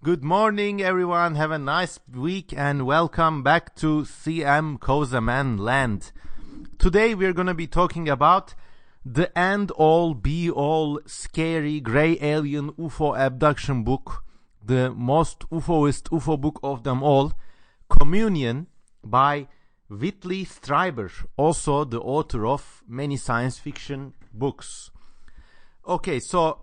Good morning, everyone. Have a nice week and welcome back to CM Kozaman Land. Today we're going to be talking about the end-all, be-all, scary, grey alien UFO abduction book, the most UFOist UFO book of them all, Communion by Whitley Strieber, also the author of many science fiction books. Okay, so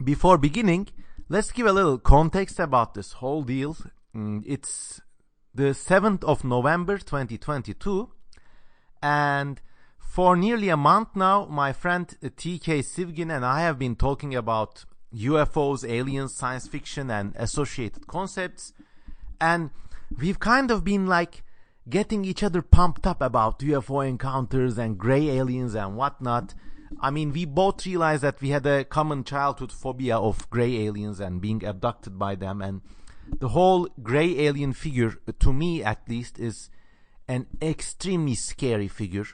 before beginning, let's give a little context about this whole deal. It's the 7th of November 2022, and for nearly a month now, my friend TK Sivgin and I have been talking about UFOs, aliens, science fiction, and associated concepts, and we've kind of been like getting each other pumped up about UFO encounters and grey aliens and whatnot. I mean, we both realized that we had a common childhood phobia of grey aliens and being abducted by them, and the whole grey alien figure, to me at least, is an extremely scary figure.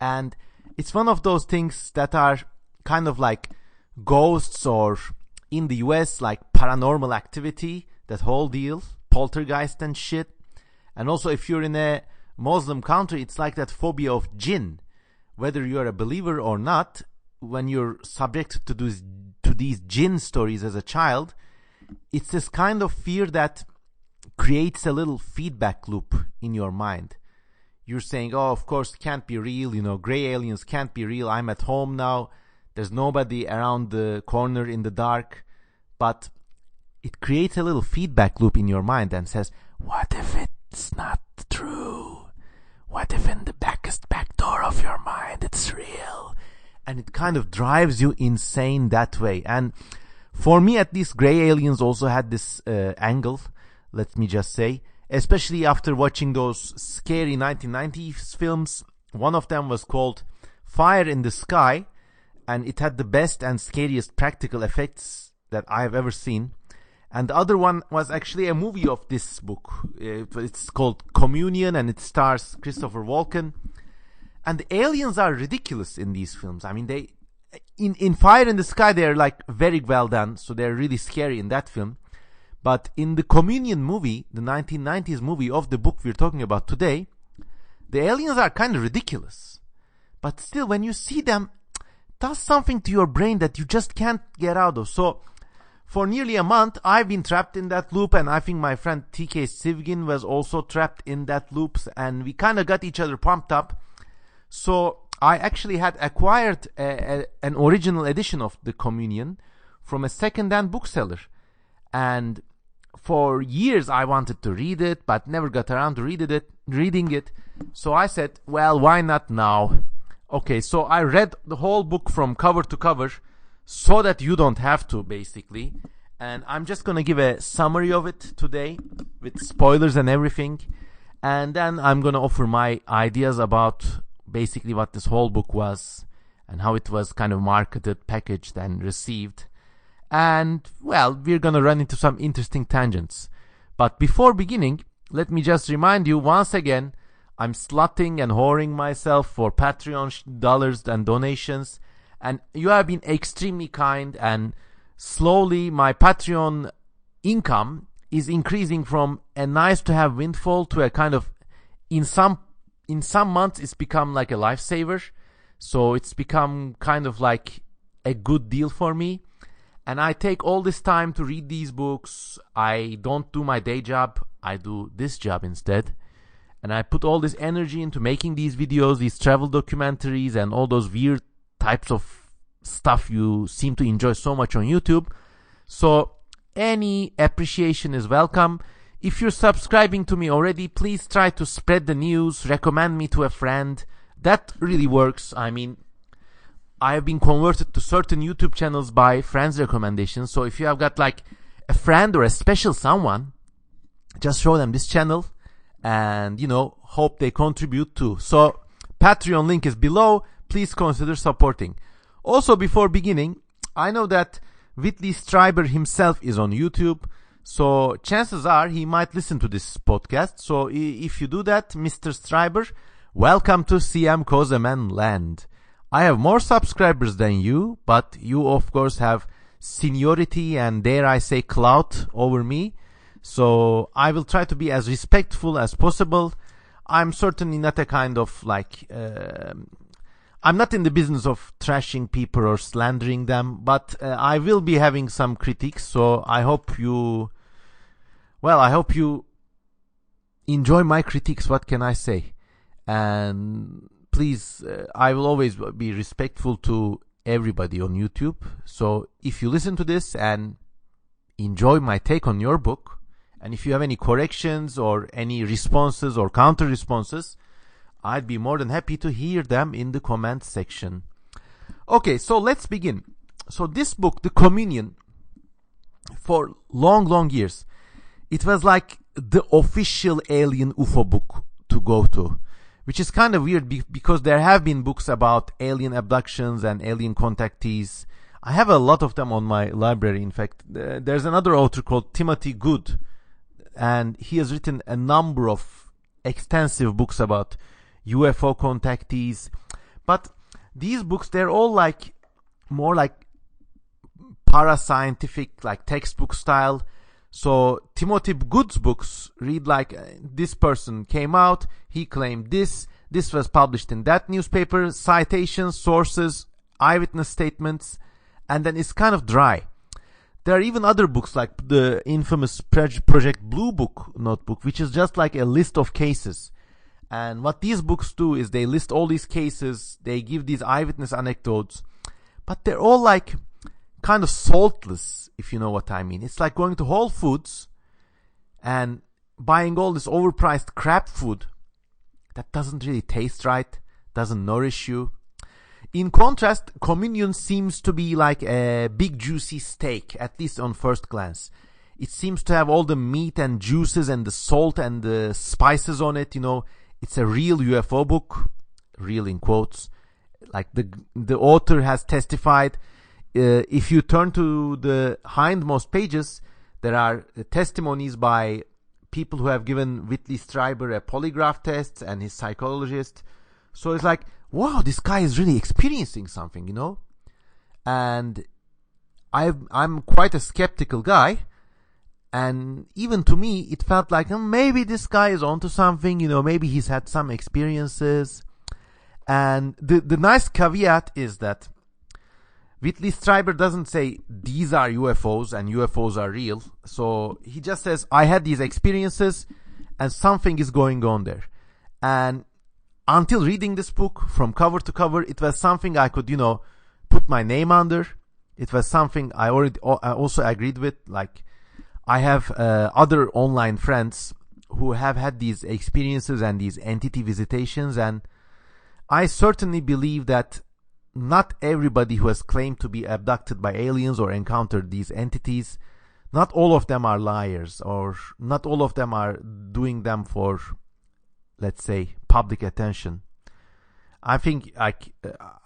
And it's one of those things that are kind of like ghosts, or in the US, like paranormal activity, that whole deal, poltergeist and shit. And also, if you're in a Muslim country, it's like that phobia of jinn. Whether you're a believer or not, when you're subject to these jinn stories as a child, it's this kind of fear that creates a little feedback loop in your mind. You're saying, oh, of course, it can't be real, grey aliens can't be real, I'm at home now, there's nobody around the corner in the dark. But it creates a little feedback loop in your mind and says, what if it's not true? What if in the back door of your mind it's real? And it kind of drives you insane that way. And for me, at least, grey aliens also had this angle, let me just say, especially after watching those scary 1990s films. One of them was called Fire in the Sky, and it had the best and scariest practical effects that I've ever seen. And the other one was actually a movie of this book. It's called Communion, and it stars Christopher Walken. And the aliens are ridiculous in these films. I mean, they in Fire in the Sky, they're like very well done, so they're really scary in that film. But in the Communion movie, the 1990s movie of the book we're talking about today, the aliens are kind of ridiculous. But still, when you see them, it does something to your brain that you just can't get out of. So for nearly a month, I've been trapped in that loop, and I think my friend TK Sivgin was also trapped in that loop, and we kind of got each other pumped up. So I actually had acquired an original edition of the Communion from a second-hand bookseller, and for years I wanted to read it, but never got around to reading it. So I said, well, why not now? Okay, so I read the whole book from cover to cover, so that you don't have to, basically. And I'm just going to give a summary of it today with spoilers and everything. And then I'm going to offer my ideas about basically what this whole book was and how it was kind of marketed, packaged, and received. And, well, we're going to run into some interesting tangents. But before beginning, let me just remind you once again, I'm slutting and whoring myself for Patreon dollars and donations. And you have been extremely kind, and slowly my Patreon income is increasing from a nice to have windfall to a kind of, in some months it's become like a lifesaver. So it's become kind of like a good deal for me. And I take all this time to read these books. I don't do my day job, I do this job instead. And I put all this energy into making these videos, these travel documentaries, and all those weird types of stuff you seem to enjoy so much on YouTube. So any appreciation is welcome. If you're subscribing to me already, please try to spread the news, recommend me to a friend. That really works. I mean, I have been converted to certain YouTube channels by friends' recommendations. So if you have got like a friend or a special someone, just show them this channel and, hope they contribute too. So Patreon link is below. Please consider supporting. Also, before beginning, I know that Whitley Strieber himself is on YouTube, so chances are he might listen to this podcast. So if you do that, Mr. Strieber, welcome to CM Kozaman Land. I have more subscribers than you, but you of course have seniority and, dare I say, clout over me. So I will try to be as respectful as possible. I'm certainly not a kind of I'm not in the business of trashing people or slandering them, but I will be having some critiques. So I hope you enjoy my critiques. What can I say? And please, I will always be respectful to everybody on YouTube. So if you listen to this and enjoy my take on your book, and if you have any corrections or any responses or counter responses, I'd be more than happy to hear them in the comment section. Okay, so let's begin. So this book, The Communion, for long years, it was like the official alien UFO book to go to, which is kind of weird because there have been books about alien abductions and alien contactees. I have a lot of them on my library. In fact, there's another author called Timothy Good, and he has written a number of extensive books about UFO contactees. But these books, they're all like more like parascientific, like textbook style. So Timothy Good's books read like this person came out, he claimed this was published in that newspaper, citations, sources, eyewitness statements, and then it's kind of dry. There are even other books like the infamous Project Blue Book notebook, which is just like a list of cases. And what these books do is they list all these cases, they give these eyewitness anecdotes, but they're all like kind of saltless, if you know what I mean. It's like going to Whole Foods and buying all this overpriced crap food that doesn't really taste right, doesn't nourish you. In contrast, Communion seems to be like a big juicy steak, at least on first glance. It seems to have all the meat and juices and the salt and the spices on it, you know. It's a real UFO book, real in quotes. Like the author has testified. If you turn to the hindmost pages, there are testimonies by people who have given Whitley Strieber a polygraph test and his psychologist. So it's like, wow, this guy is really experiencing something, you know. And I'm quite a skeptical guy, and even to me, it felt like maybe this guy is onto something, you know. Maybe he's had some experiences. And the nice caveat is that Whitley Strieber doesn't say these are UFOs and UFOs are real. So he just says, I had these experiences and something is going on there. And until reading this book from cover to cover, it was something I could, you know, put my name under. It was something I also agreed with. Like, I have other online friends who have had these experiences and these entity visitations, and I certainly believe that not everybody who has claimed to be abducted by aliens or encountered these entities, not all of them are liars, or not all of them are doing them for, let's say, public attention. I think,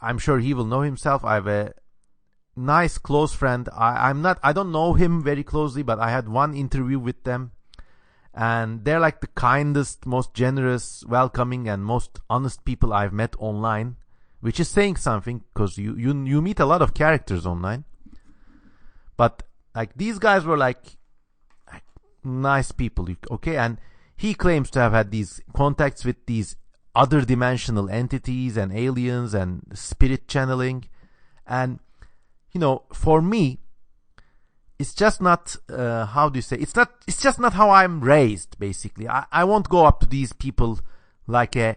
I'm sure he will know himself. I have a nice close friend. I don't know him very closely, but I had one interview with them, and they're like the kindest, most generous, welcoming, and most honest people I've met online, which is saying something, because you meet a lot of characters online. But like, these guys were like nice people, okay? And he claims to have had these contacts with these other dimensional entities and aliens and spirit channeling. And, you know, for me, it's just not, how do you say, it's just not how I'm raised, basically. I won't go up to these people like a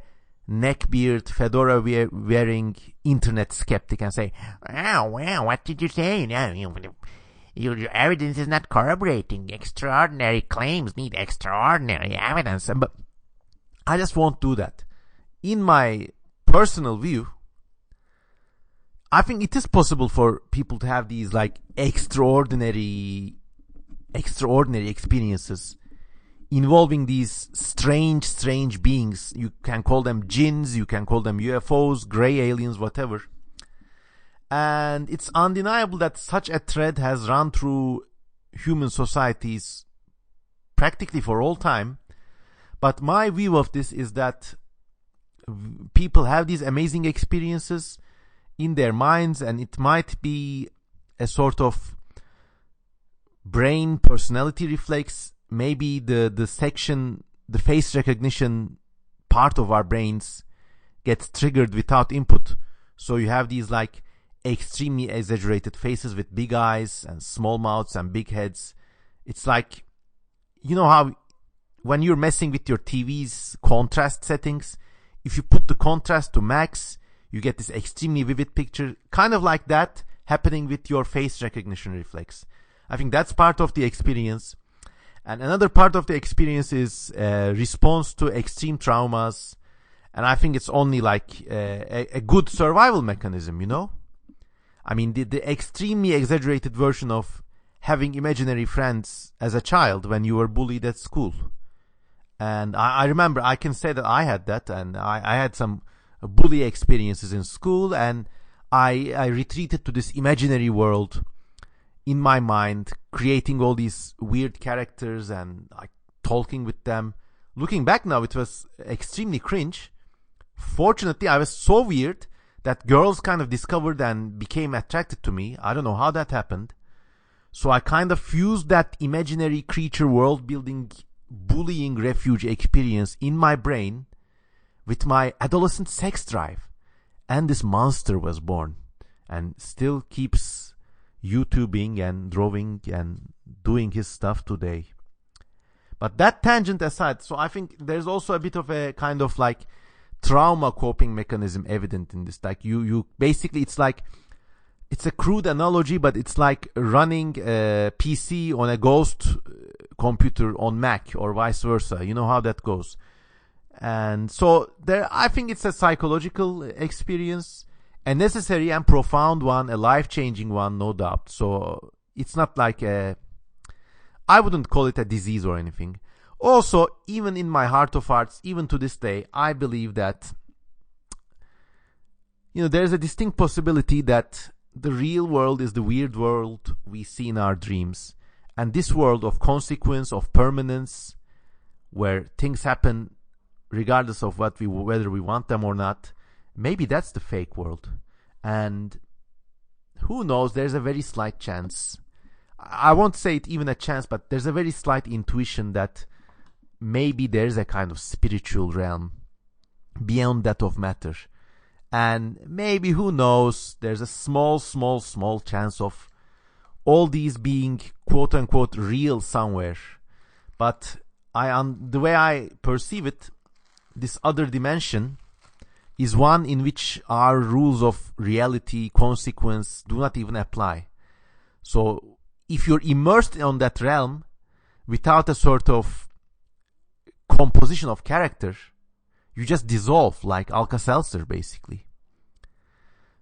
neckbeard, fedora wearing internet skeptic and say, oh, well, what did you say? No, your evidence is not corroborating. Extraordinary claims need extraordinary evidence. But I just won't do that. In my personal view, I think it is possible for people to have these like extraordinary experiences involving these strange beings. You can call them jinns, you can call them UFOs, gray aliens, whatever. And it's undeniable that such a thread has run through human societies practically for all time. But my view of this is that people have these amazing experiences. in their minds, and it might be a sort of brain personality reflex. Maybe the face recognition part of our brains gets triggered without input. So you have these like extremely exaggerated faces with big eyes and small mouths and big heads. It's like, you know how when you're messing with your TV's contrast settings, if you put the contrast to max, you get this extremely vivid picture, kind of like that happening with your face recognition reflex. I think that's part of the experience. And another part of the experience is response to extreme traumas. And I think it's only like a good survival mechanism, you know? I mean, the extremely exaggerated version of having imaginary friends as a child when you were bullied at school. And I remember, I can say that I had that, and I had some bully experiences in school, and I retreated to this imaginary world in my mind, creating all these weird characters and like talking with them. Looking back now, it was extremely cringe. Fortunately, I was so weird that girls kind of discovered and became attracted to me. I don't know how that happened. So I kind of fused that imaginary creature world building bullying refuge experience in my brain with my adolescent sex drive. And this monster was born and still keeps YouTubing and drawing and doing his stuff today. But that tangent aside, so I think there's also a bit of a kind of like trauma coping mechanism evident in this. Like you basically, it's like, it's a crude analogy, but it's like running a PC on a ghost computer on Mac or vice versa. You know how that goes. And so there, I think it's a psychological experience, a necessary and profound one, a life-changing one, no doubt. So it's not like I wouldn't call it a disease or anything. Also, even in my heart of hearts, even to this day, I believe that, there's a distinct possibility that the real world is the weird world we see in our dreams. And this world of consequence, of permanence, where things happen regardless of whether we want them or not, maybe that's the fake world. And who knows, there's a very slight chance. I won't say it even a chance, but there's a very slight intuition that maybe there's a kind of spiritual realm beyond that of matter. And maybe, who knows, there's a small chance of all these being quote-unquote real somewhere. But the way I perceive it, this other dimension is one in which our rules of reality, consequence do not even apply. So if you're immersed on that realm without a sort of composition of character, you just dissolve like Alka-Seltzer, basically.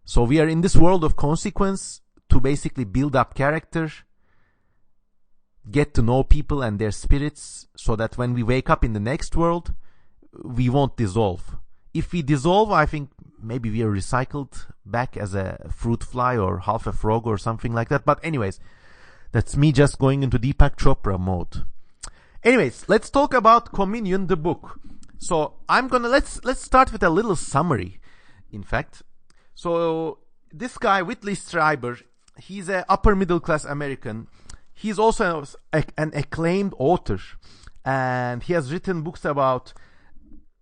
So we are in this world of consequence to basically build up character, get to know people and their spirits, so that when we wake up in the next world, we won't dissolve. If we dissolve, I think maybe we are recycled back as a fruit fly or half a frog or something like that. But anyways, that's me just going into Deepak Chopra mode. Anyways, let's talk about Communion, the book. So let's start with a little summary, in fact. So this guy, Whitley Strieber, he's an upper middle class American. He's also an acclaimed author, and he has written books about,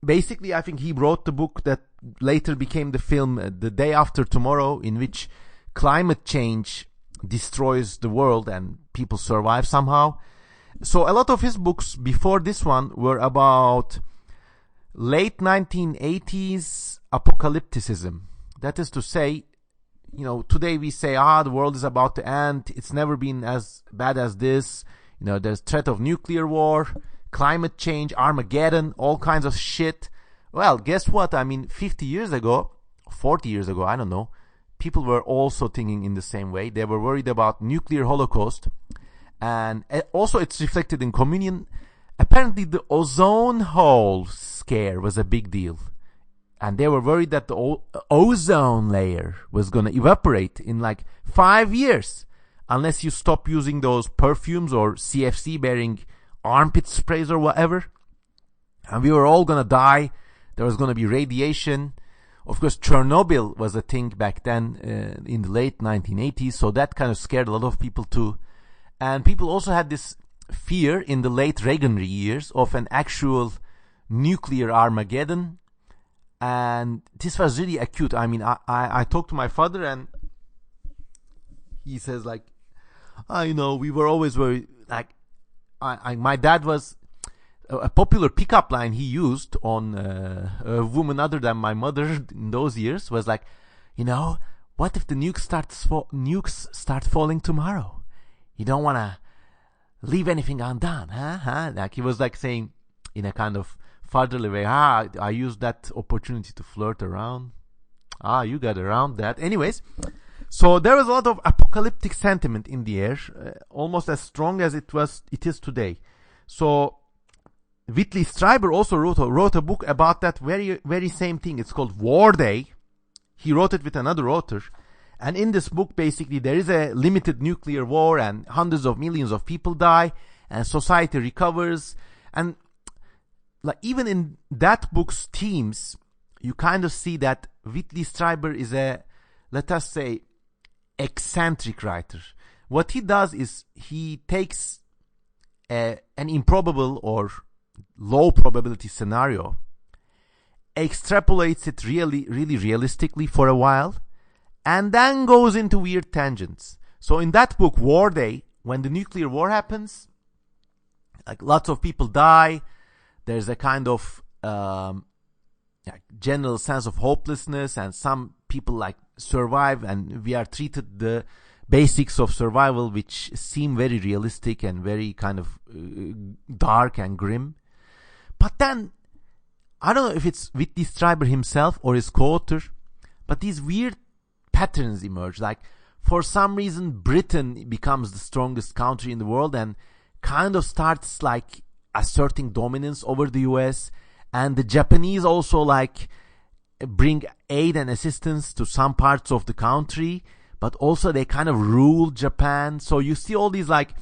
basically I think he wrote the book that later became the film The Day After Tomorrow, in which climate change destroys the world and people survive somehow. So a lot of his books before this one were about late 1980s apocalypticism. That is to say, today we say, the world is about to end. It's never been as bad as this. There's threat of nuclear war, climate change, Armageddon, all kinds of shit. Well, guess what? 50 years ago, 40 years ago, I don't know, people were also thinking in the same way. They were worried about nuclear holocaust. And also it's reflected in Communion. Apparently the ozone hole scare was a big deal. And they were worried that the ozone layer was going to evaporate in like 5 years. Unless you stop using those perfumes or CFC bearing armpit sprays or whatever. And we were all going to die. There was going to be radiation. Of course, Chernobyl was a thing back then in the late 1980s, so that kind of scared a lot of people too. And people also had this fear in the late Reagan years of an actual nuclear Armageddon. And this was really acute. I mean, I talked to my father, and he says, like, we were always very, like, my dad was, a popular pickup line he used on a woman other than my mother in those years was like, what if the nukes start falling tomorrow? You don't want to leave anything undone, huh? Like, he was like saying in a kind of fatherly way, I used that opportunity to flirt around. You got around that. Anyways, so there was a lot of apocalyptic sentiment in the air, almost as strong as it is today. So Whitley Strieber also wrote a book about that very, very same thing. It's called War Day. He wrote it with another author. And in this book, basically, there is a limited nuclear war and hundreds of millions of people die and society recovers. And like, even in that book's themes, you kind of see that Whitley Strieber is a, let us say, eccentric writer. What he does is he takes an improbable or low probability scenario, extrapolates it really, really realistically for a while, and then goes into weird tangents. So in that book, War Day, when the nuclear war happens, like, lots of people die. There's a kind of general sense of hopelessness, and some people like survive, and we are treated the basics of survival, which seem very realistic and very kind of dark and grim. But then, I don't know if it's Whitley Strieber himself or his co-author, but these weird patterns emerge. Like, for some reason, Britain becomes the strongest country in the world and kind of starts like asserting dominance over the US, and the Japanese also like bring aid and assistance to some parts of the country, but also they kind of rule Japan. So you see all these like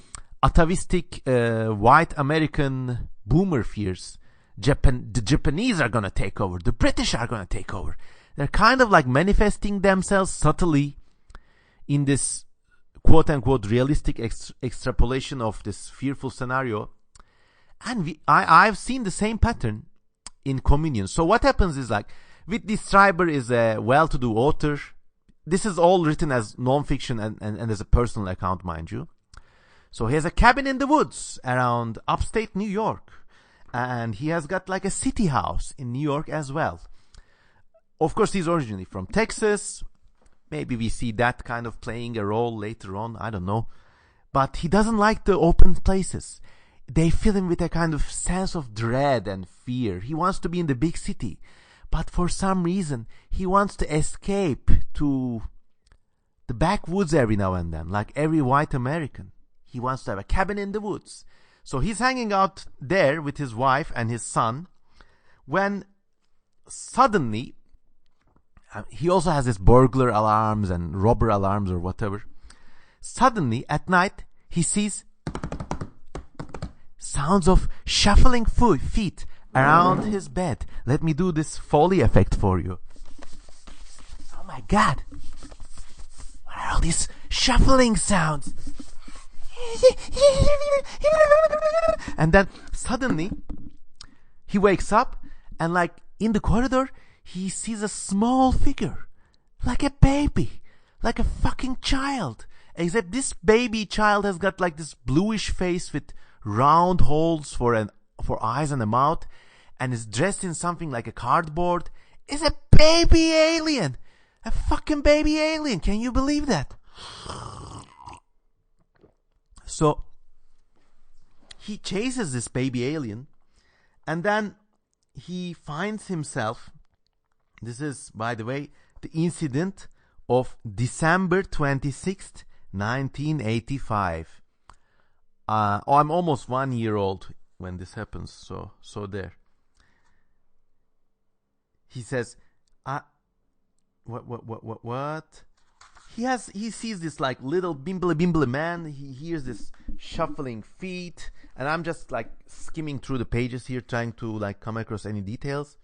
atavistic white American boomer fears. The Japanese are going to take over. The British are going to take over. They're kind of like manifesting themselves subtly in this quote-unquote realistic extrapolation of this fearful scenario. And I've seen the same pattern in Communion. So what happens is, like, Whitley Strieber is a well-to-do author. This is all written as non-fiction and as a personal account, mind you. So he has a cabin in the woods around upstate New York. And he has got like a city house in New York as well. Of course, he's originally from Texas. Maybe we see that kind of playing a role later on. I don't know. But he doesn't like the open places. They fill him with a kind of sense of dread and fear. He wants to be in the big city. But for some reason, he wants to escape to the backwoods every now and then, like every white American. He wants to have a cabin in the woods. So he's hanging out there with his wife and his son when suddenly, he also has this burglar alarms and robber alarms or whatever. Suddenly, at night, he sees sounds of shuffling feet around his bed. Let me do this Foley effect for you. Oh my God. What are all these shuffling sounds? And then suddenly he wakes up, and like in the corridor he sees a small figure, like a baby, like a fucking child, except this baby child has got like this bluish face with round holes for eyes and a mouth, and is dressed in something like a cardboard. It's a baby alien, a fucking baby alien. Can you believe that? So he chases this baby alien, and then he finds himself, this is, by the way, the incident of December 26th, 1985. I'm almost 1 year old when this happens, so there. He says, what? He sees this like little bimbly man. He hears this shuffling feet, and I'm just like skimming through the pages here, trying to like come across any details.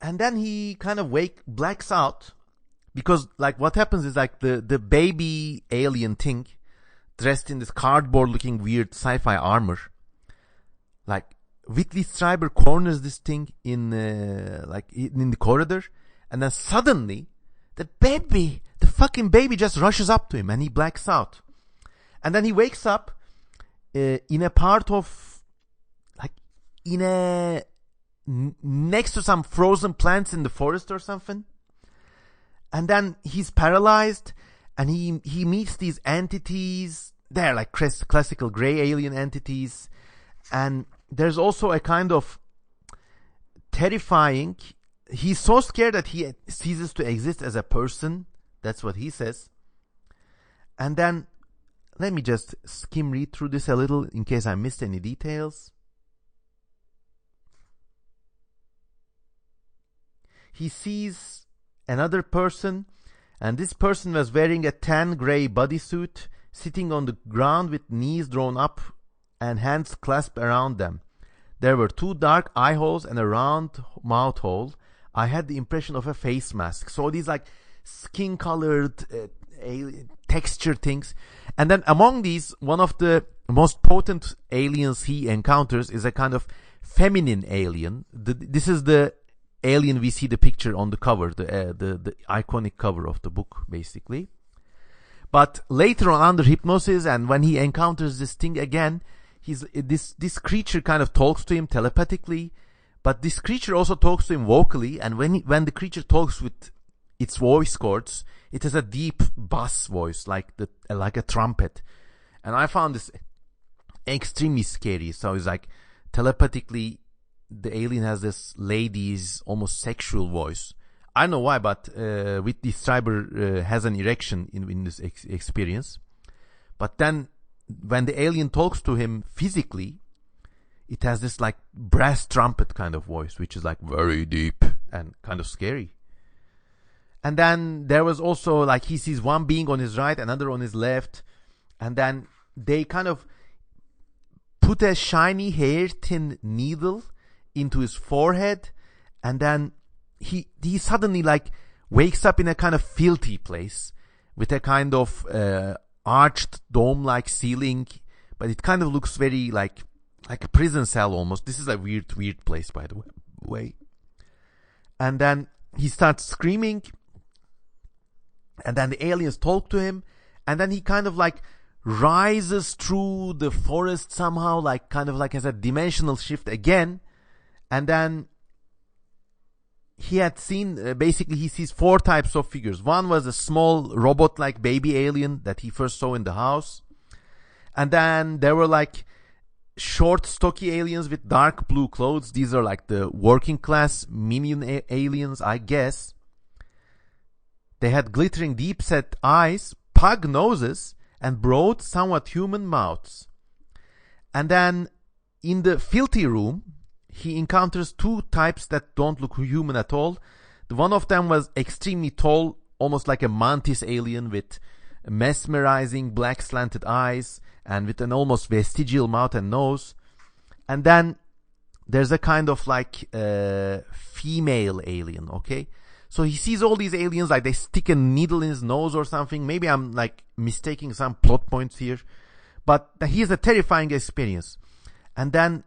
And then he kind of blacks out, because like what happens is like the baby alien thing, dressed in this cardboard looking weird sci-fi armor, like Whitley Strieber corners this thing in the corridor, and then suddenly the fucking baby just rushes up to him and he blacks out. And then he wakes up in a part of, like, next to some frozen plants in the forest or something. And then he's paralyzed, and he meets these entities. They're like classical gray alien entities. And there's also a kind of terrifying, he's so scared that he ceases to exist as a person. That's what he says. And then, let me just skim read through this a little in case I missed any details. He sees another person, and this person was wearing a tan gray bodysuit, sitting on the ground with knees drawn up and hands clasped around them. There were 2 dark eye holes and a round mouth hole. I had the impression of a face mask. So these like skin-colored texture things. And then among these, one of the most potent aliens he encounters is a kind of feminine alien. This is the alien we see the picture on the cover, the iconic cover of the book, basically. But later on, under hypnosis, and when he encounters this thing again, this creature kind of talks to him telepathically, but this creature also talks to him vocally. And when the creature talks with its voice cords, it has a deep bass voice, like a trumpet. And I found this extremely scary. So it's like telepathically, the alien has this lady's almost sexual voice. I don't know why, but Whitley Strieber has an erection in this experience. But then when the alien talks to him physically, it has this like brass trumpet kind of voice, which is like very deep and kind of scary. And then there was also like he sees one being on his right, another on his left, and then they kind of put a shiny hair thin needle into his forehead, and then he suddenly like wakes up in a kind of filthy place with a kind of arched dome-like ceiling, but it kind of looks very like a prison cell almost. This is a weird place, by the way. And then he starts screaming, and then the aliens talk to him, and then he kind of like rises through the forest somehow, like kind of like has a dimensional shift again. And then he had seen, basically he sees 4 types of figures. One was a small robot-like baby alien that he first saw in the house. And then there were like short, stocky aliens with dark blue clothes. These are like the working class minion aliens, I guess. They had glittering deep-set eyes, pug noses, and broad, somewhat human mouths. And then in the filthy room, he encounters 2 types that don't look human at all. The one of them was extremely tall, almost like a mantis alien with mesmerizing black slanted eyes and with an almost vestigial mouth and nose. And then there's a kind of like female alien, okay? So he sees all these aliens, like they stick a needle in his nose or something. Maybe I'm like mistaking some plot points here. But he has a terrifying experience. And then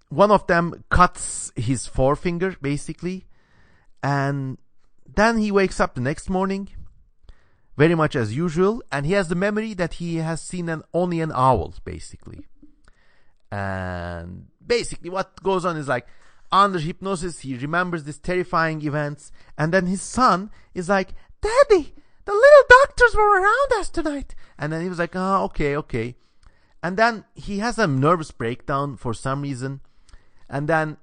one of them cuts his forefinger, basically. And then he wakes up the next morning, very much as usual. And he has the memory that he has seen only an owl, basically. And basically what goes on is like, under hypnosis, he remembers these terrifying events. And then his son is like, Daddy, the little doctors were around us tonight. And then he was like, oh, okay. And then he has a nervous breakdown for some reason. And then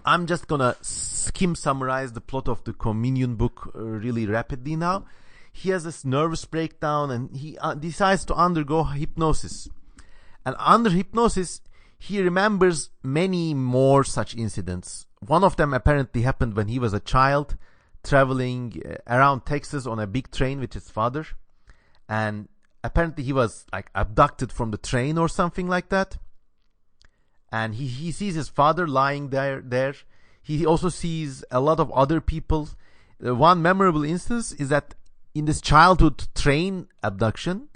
I'm just gonna summarize the plot of the Communion book really rapidly now. He has this nervous breakdown and he decides to undergo hypnosis. And under hypnosis, he remembers many more such incidents. One of them apparently happened when he was a child, traveling around Texas on a big train with his father. And apparently he was like abducted from the train or something like that. And he sees his father lying there. he also sees a lot of other people. One memorable instance is that in this childhood train abduction,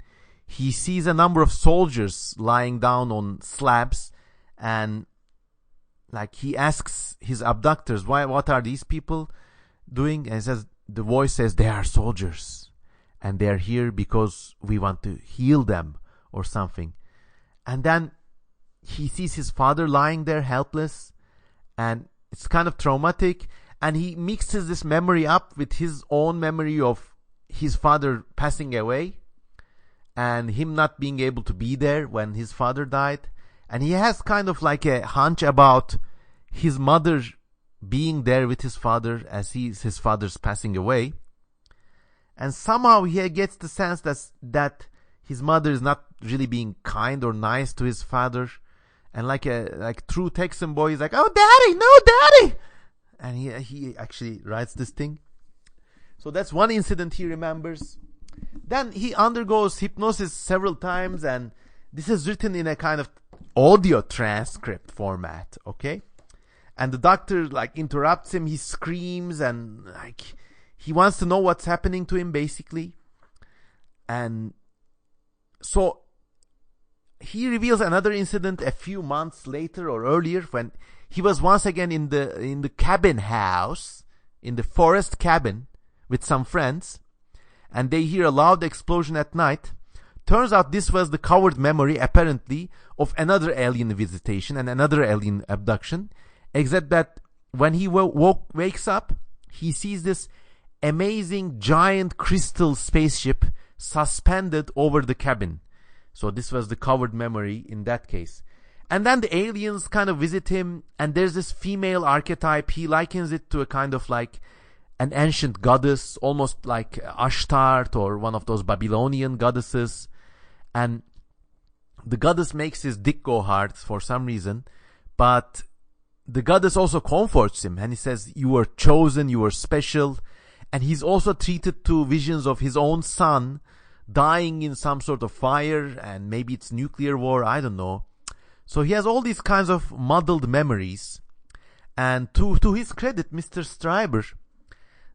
he sees a number of soldiers lying down on slabs, and like he asks his abductors, what are these people doing? And the voice says, they are soldiers and they're here because we want to heal them or something. And then he sees his father lying there helpless, and it's kind of traumatic, and he mixes this memory up with his own memory of his father passing away and him not being able to be there when his father died. And he has kind of like a hunch about his mother being there with his father as his father's passing away. And somehow he gets the sense that his mother is not really being kind or nice to his father. And like true Texan boy, he's like, oh, daddy, no, daddy. And he actually writes this thing. So that's one incident he remembers. Then he undergoes hypnosis several times, and this is written in a kind of audio transcript format, okay? And the doctor like interrupts him, he screams, and like he wants to know what's happening to him basically. And so he reveals another incident a few months later or earlier, when he was once again in the cabin house, in the forest cabin with some friends, and they hear a loud explosion at night. Turns out this was the covered memory, apparently, of another alien visitation and another alien abduction, except that when he wakes up, he sees this amazing giant crystal spaceship suspended over the cabin. So this was the covered memory in that case. And then the aliens kind of visit him, and there's this female archetype. He likens it to a kind of like an ancient goddess, almost like Ashtar or one of those Babylonian goddesses. And the goddess makes his dick go hard for some reason, but the goddess also comforts him, and he says, you were chosen, you were special. And he's also treated to visions of his own son dying in some sort of fire, and maybe it's nuclear war, I don't know. So he has all these kinds of muddled memories. And to his credit, Mr. Strieber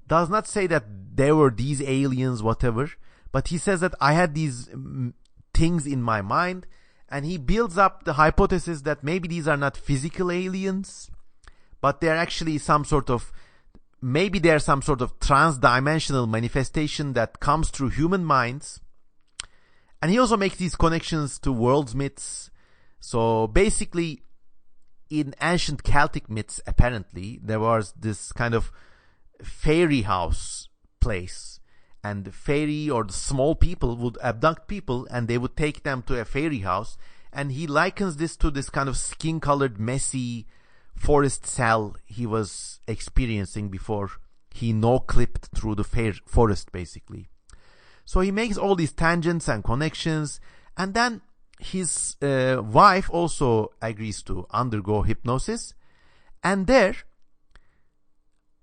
does not say that there were these aliens, whatever, but he says that I had these things in my mind, and he builds up the hypothesis that maybe these are not physical aliens, but they're actually some sort of trans-dimensional manifestation that comes through human minds. And he also makes these connections to world myths. So basically, in ancient Celtic myths, apparently, there was this kind of fairy house place, and the fairy or the small people would abduct people and they would take them to a fairy house. And he likens this to this kind of skin-colored, messy forest cell he was experiencing before he no-clipped through the forest, basically. So he makes all these tangents and connections, and then his wife also agrees to undergo hypnosis. And there,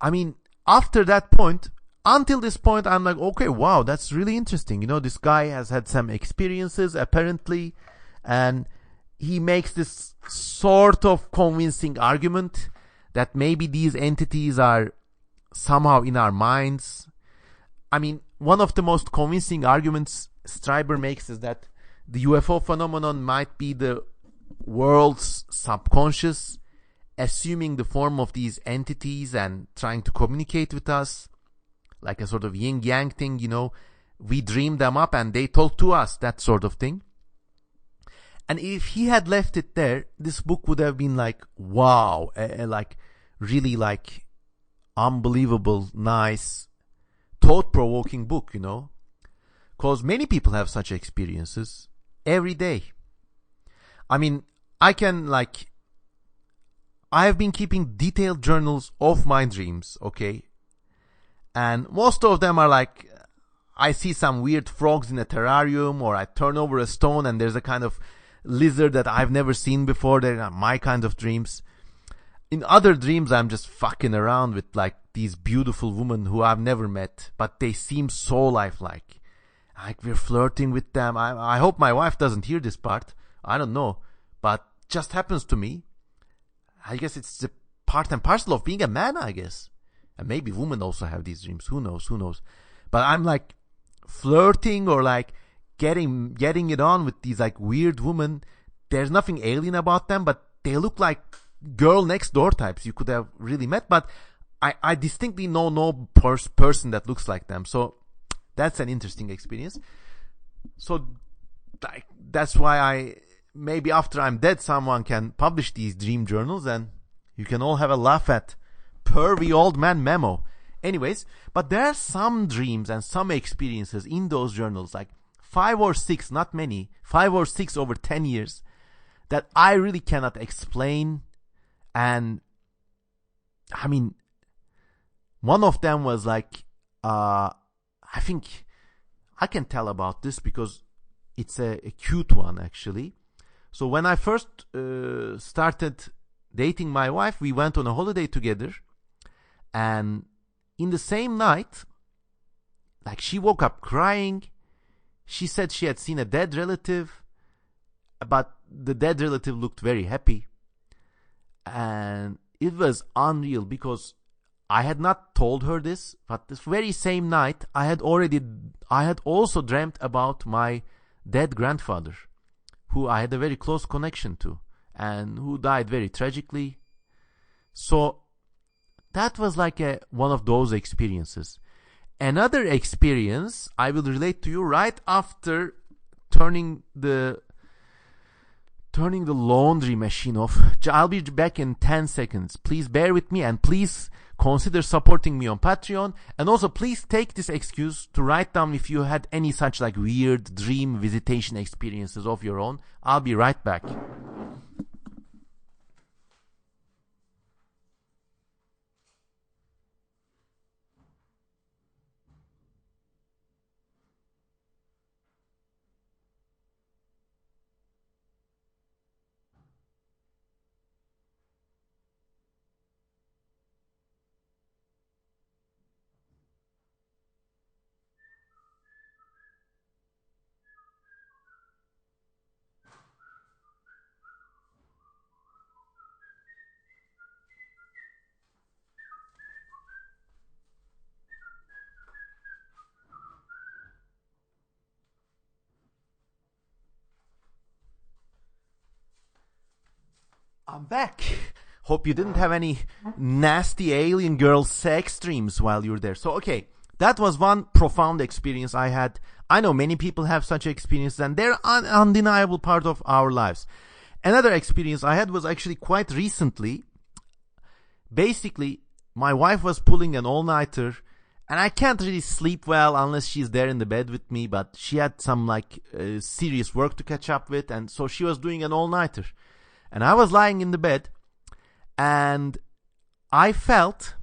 I mean, after that point, until this point, I'm like, okay, wow, that's really interesting. You know, this guy has had some experiences, apparently, and he makes this sort of convincing argument that maybe these entities are somehow in our minds. I mean, one of the most convincing arguments Strieber makes is that the UFO phenomenon might be the world's subconscious assuming the form of these entities and trying to communicate with us, like a sort of yin-yang thing, you know. We dream them up and they talk to us, that sort of thing. And if he had left it there, this book would have been like, wow, like really like unbelievable, nice, thought-provoking book, you know. Because many people have such experiences every day. I mean, I have been keeping detailed journals of my dreams, okay? And most of them are like, I see some weird frogs in a terrarium, or I turn over a stone and there's a kind of lizard that I've never seen before. They're my kind of dreams. In other dreams, I'm just fucking around with like these beautiful women who I've never met, but they seem so lifelike. Like we're flirting with them. I hope my wife doesn't hear this part. I don't know, but just happens to me. I guess it's the part and parcel of being a man, I guess. And maybe women also have these dreams. Who knows? But I'm like flirting or like getting it on with these like weird women. There's nothing alien about them, but they look like girl next door types you could have really met. But I distinctly know no person that looks like them. So that's an interesting experience. So that's why maybe after I'm dead, someone can publish these dream journals and you can all have a laugh at pervy old man Memo. Anyways, but there are some dreams and some experiences in those journals, like 5 or 6, not many, 5 or 6 over 10 years, that I really cannot explain. And I mean, one of them was like, I think I can tell about this because it's a cute one actually. So when I first started dating my wife, we went on a holiday together, and in the same night, like, she woke up crying. She said she had seen a dead relative, but the dead relative looked very happy. And it was unreal because I had not told her this, but this very same night I had also dreamt about my dead grandfather, who I had a very close connection to and who died very tragically. So that was like one of those experiences. Another experience I will relate to you right after turning the laundry machine off. I'll be back in 10 seconds. Please bear with me, and please consider supporting me on Patreon. And also please take this excuse to write down if you had any such like weird dream visitation experiences of your own. I'll be right back. I'm back. Hope you didn't have any nasty alien girl sex dreams while you were there. So, okay, that was one profound experience I had. I know many people have such experiences, and they're an undeniable part of our lives. Another experience I had was actually quite recently. Basically, my wife was pulling an all-nighter, and I can't really sleep well unless she's there in the bed with me, but she had some like serious work to catch up with, and so she was doing an all-nighter. And I was lying in the bed, and I felt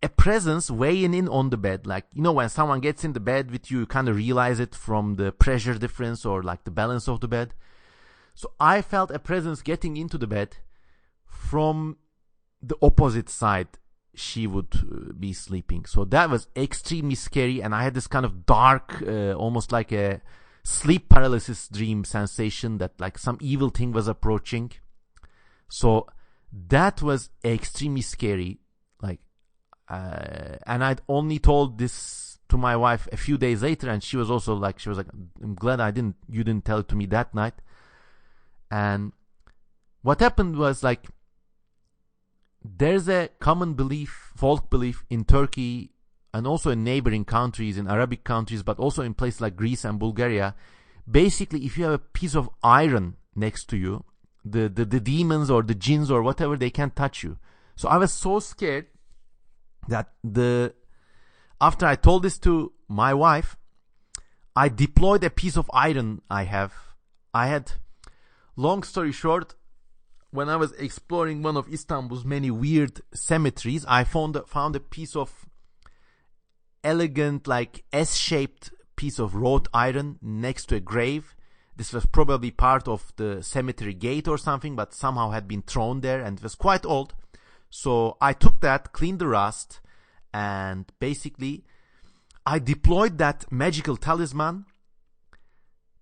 a presence weighing in on the bed. Like, you know, when someone gets in the bed with you, you kind of realize it from the pressure difference or like the balance of the bed. So I felt a presence getting into the bed from the opposite side she would be sleeping. So that was extremely scary, and I had this kind of dark, almost like a sleep paralysis dream sensation that like some evil thing was approaching. So that was extremely scary. Like, and I'd only told this to my wife a few days later, and she was like, I'm glad you didn't tell it to me that night. And what happened was, like, there's a common belief, folk belief in Turkey and also in neighboring countries, in Arabic countries, but also in places like Greece and Bulgaria. Basically, if you have a piece of iron next to you, the demons or the jinns or whatever, they can't touch you. So I was so scared that after I told this to my wife, I deployed a piece of iron I had. Long story short, when I was exploring one of Istanbul's many weird cemeteries, I found a piece of elegant, like S-shaped piece of wrought iron next to a grave. This was probably part of the cemetery gate or something, but somehow had been thrown there, and it was quite old. So I took that, cleaned the rust, and basically I deployed that magical talisman.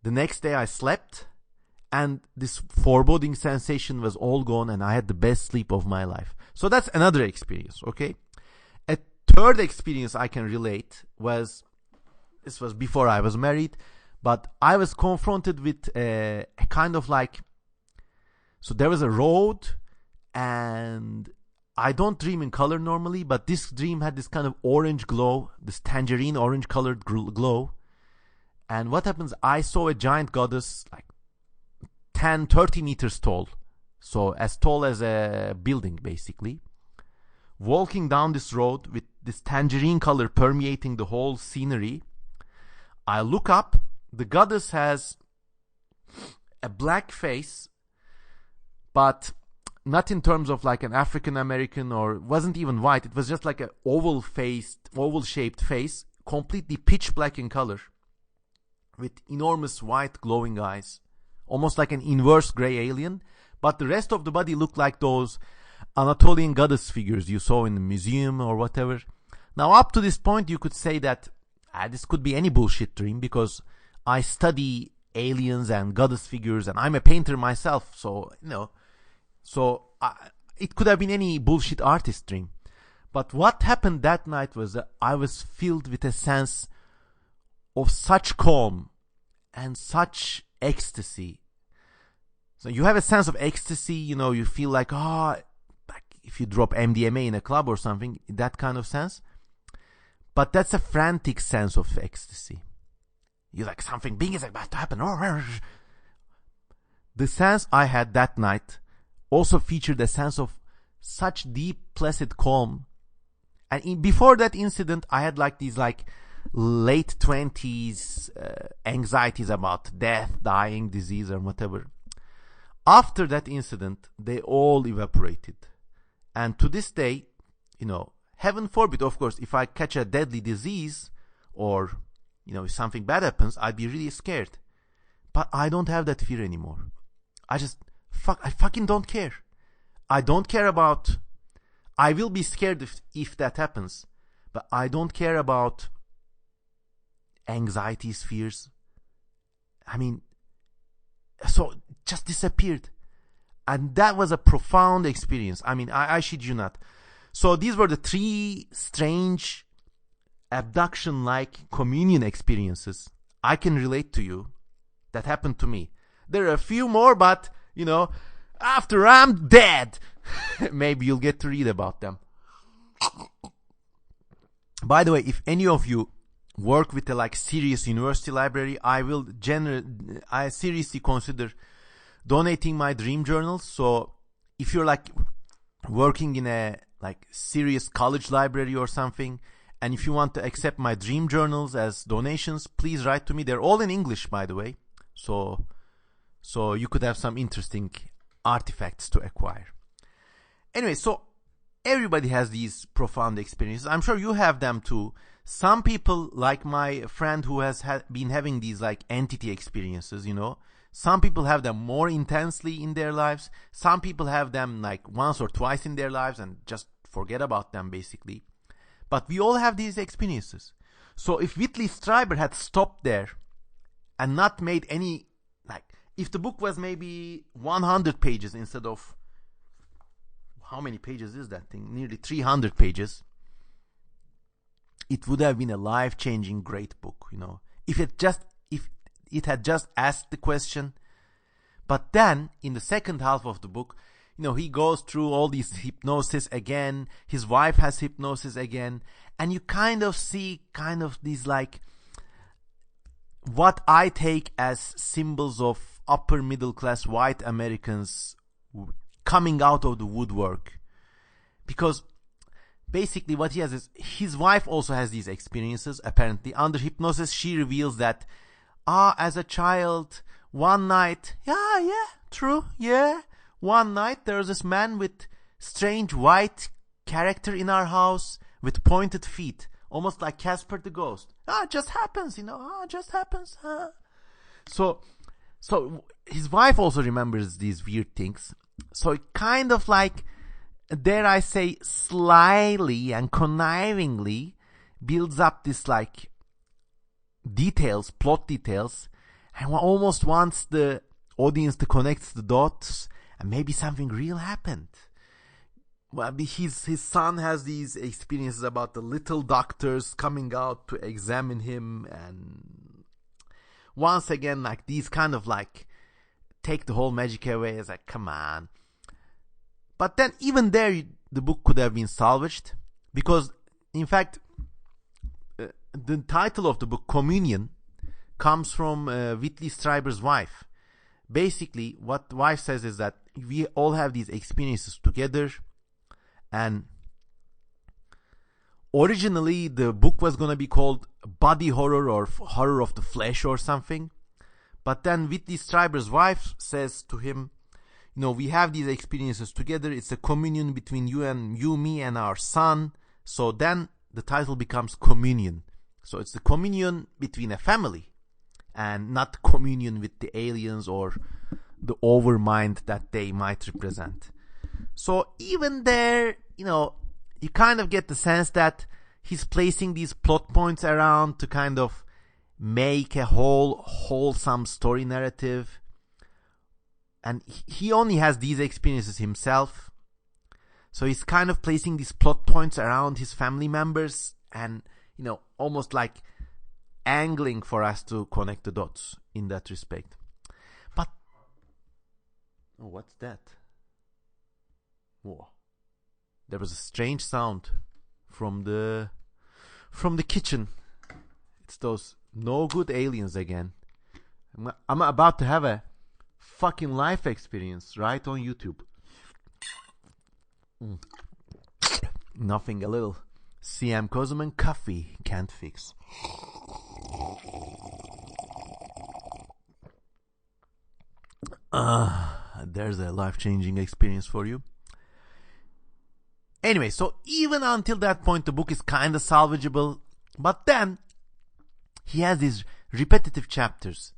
The next day I slept, and this foreboding sensation was all gone, and I had the best sleep of my life. So that's another experience, okay? A third experience I can relate was, this was before I was married, but I was confronted with a kind of like, so there was a road, and I don't dream in color normally, but this dream had this kind of orange glow, this tangerine orange colored glow. And what happens, I saw a giant goddess, like 30 meters tall. So as tall as a building, basically. Walking down this road with this tangerine color permeating the whole scenery. I look up, the goddess has a black face, but not in terms of like an African American, or wasn't even white. It was just like a oval shaped face, completely pitch black in color, with enormous white glowing eyes, almost like an inverse gray alien. But the rest of the body looked like those Anatolian goddess figures you saw in the museum or whatever. Now, up to this point, you could say that this could be any bullshit dream, because I study aliens and goddess figures, and I'm a painter myself, so, it could have been any bullshit artist dream. But what happened that night was that I was filled with a sense of such calm and such ecstasy. So you have a sense of ecstasy, you feel like, like if you drop MDMA in a club or something, that kind of sense. But that's a frantic sense of ecstasy. You're like, something big is about to happen. The sense I had that night also featured a sense of such deep, placid calm. And before that incident, I had like these like late 20s anxieties about death, dying, disease, or whatever. After that incident, they all evaporated. And to this day, heaven forbid, of course, if I catch a deadly disease, or if something bad happens, I'd be really scared. But I don't have that fear anymore. I fucking don't care. I don't care about, I will be scared if that happens, but I don't care about anxieties, fears. So just disappeared. And that was a profound experience. I shit you not. So these were the 3 strange abduction-like communion experiences I can relate to you that happened to me. There are a few more, but, after I'm dead, maybe you'll get to read about them. By the way, if any of you work with a serious university library, I seriously consider donating my dream journals. So if you're working in a serious college library or something, and if you want to accept my dream journals as donations, please write to me. They're all in English, by the way. So you could have some interesting artifacts to acquire. Anyway, so everybody has these profound experiences. I'm sure you have them too. Some people, like my friend who has been having these entity experiences, some people have them more intensely in their lives. Some people have them once or twice in their lives and just forget about them, basically. But we all have these experiences. So if Whitley Strieber had stopped there and not made any, if the book was maybe 100 pages instead of, how many pages is that thing? Nearly 300 pages. It would have been a life-changing great book, if it had just asked the question. But then, in the second half of the book, he goes through all these hypnosis again. His wife has hypnosis again. And you kind of see these what I take as symbols of upper middle class white Americans coming out of the woodwork. Because basically what he has is, his wife also has these experiences, apparently. Under hypnosis, she reveals that, as a child, one night, one night there was this man with strange white character in our house with pointed feet, almost like Casper the Ghost. It just happens, just happens. So his wife also remembers these weird things. So it kind of dare I say, slyly and connivingly builds up this plot details, and almost wants the audience to connect the dots, and maybe something real happened. well, his son has these experiences about the little doctors coming out to examine him, and once again, like, these kind of like take the whole magic away. It's like, come on. But then even there, the book could have been salvaged, because in fact, the title of the book, Communion, comes from Whitley Strieber's wife. Basically, what the wife says is that we all have these experiences together, and originally the book was going to be called Body Horror or Horror of the Flesh or something. But then Whitley Strieber's wife says to him, we have these experiences together. It's a communion between you, me, and our son. So then the title becomes Communion. So it's the communion between a family, and not communion with the aliens or the overmind that they might represent. So even there, you kind of get the sense that he's placing these plot points around to kind of make a wholesome story narrative. And he only has these experiences himself. So he's kind of placing these plot points around his family members and, almost like angling for us to connect the dots in that respect. But, what's that? Whoa. There was a strange sound from the kitchen. It's those no good aliens again. I'm about to have a fucking life experience right on YouTube. Nothing a little CM Kozeman coffee can't fix. There's a life-changing experience for you. Anyway, so even until that point, the book is kind of salvageable. But then, he has these repetitive chapters.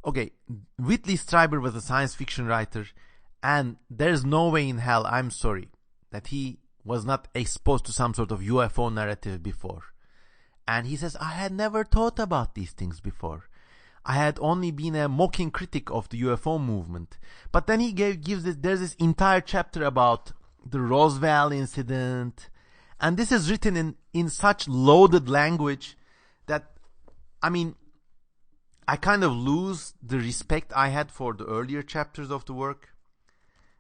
Okay, Whitley Strieber was a science fiction writer, and there's no way in hell, I'm sorry, that he was not exposed to some sort of UFO narrative before. And he says, I had never thought about these things before. I had only been a mocking critic of the UFO movement. But then he there's this entire chapter about the Roswell incident. And this is written in such loaded language that, I kind of lose the respect I had for the earlier chapters of the work,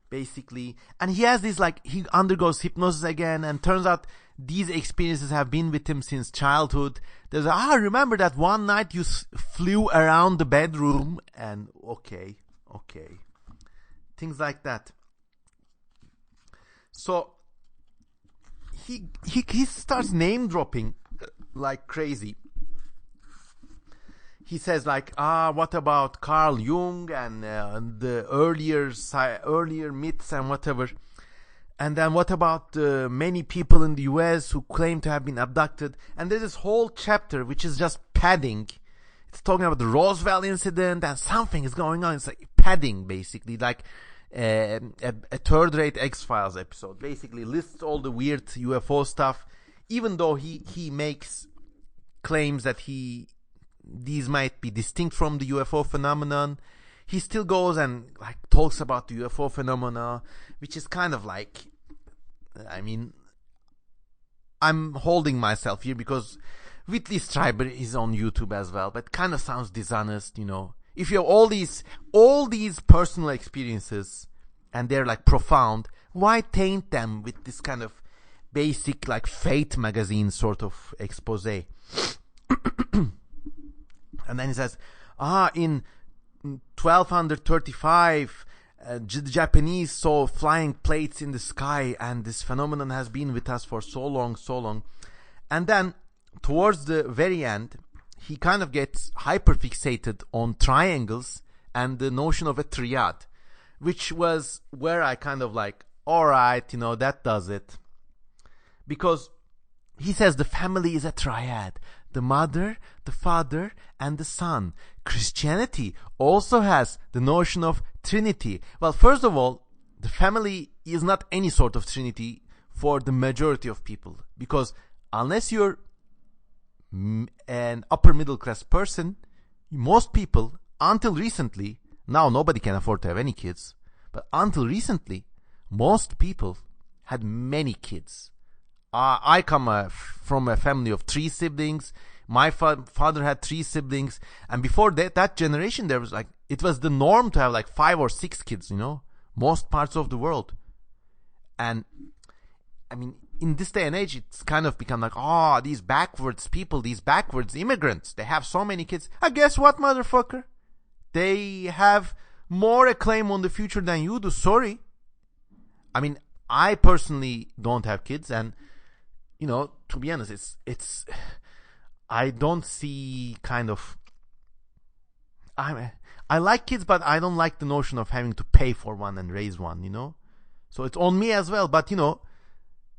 basically. And he has this, he undergoes hypnosis again, and turns out these experiences have been with him since childhood. There's remember that one night you flew around the bedroom, and okay. Things like that. So, he starts name dropping like crazy. He says what about Carl Jung and the earlier myths and whatever. And then what about many people in the US who claim to have been abducted? And there's this whole chapter which is just padding. It's talking about the Roswell incident and something is going on. It's like padding, basically, like a third-rate X-Files episode. Basically lists all the weird UFO stuff, even though he makes claims that these might be distinct from the UFO phenomenon. He still goes and talks about the UFO phenomena, which is kind of I'm holding myself here because Whitley Strieber is on YouTube as well, but kind of sounds dishonest, If you have all these personal experiences and they're profound, why taint them with this kind of basic Fate magazine sort of expose? And then he says, in 1235, the Japanese saw flying plates in the sky, and this phenomenon has been with us for so long. And then, towards the very end, he kind of gets hyperfixated on triangles and the notion of a triad, which was where I kind of alright, that does it. Because he says the family is a triad. The mother, the father, and the son. Christianity also has the notion of Trinity. Well, first of all, the family is not any sort of Trinity for the majority of people. Because unless you're an upper middle class person, most people, until recently, now nobody can afford to have any kids, but until recently, most people had many kids. I come from a family of 3 siblings. My father had 3 siblings. And before that generation, there was it was the norm to have 5 or 6 kids, most parts of the world. And I mean, in this day and age, it's kind of become these backwards people, these backwards immigrants, they have so many kids. Guess what, motherfucker? They have more acclaim on the future than you do. Sorry. I mean, I personally don't have kids, and to be honest, it's I don't see I like kids, but I don't like the notion of having to pay for one and raise one, So it's on me as well. But,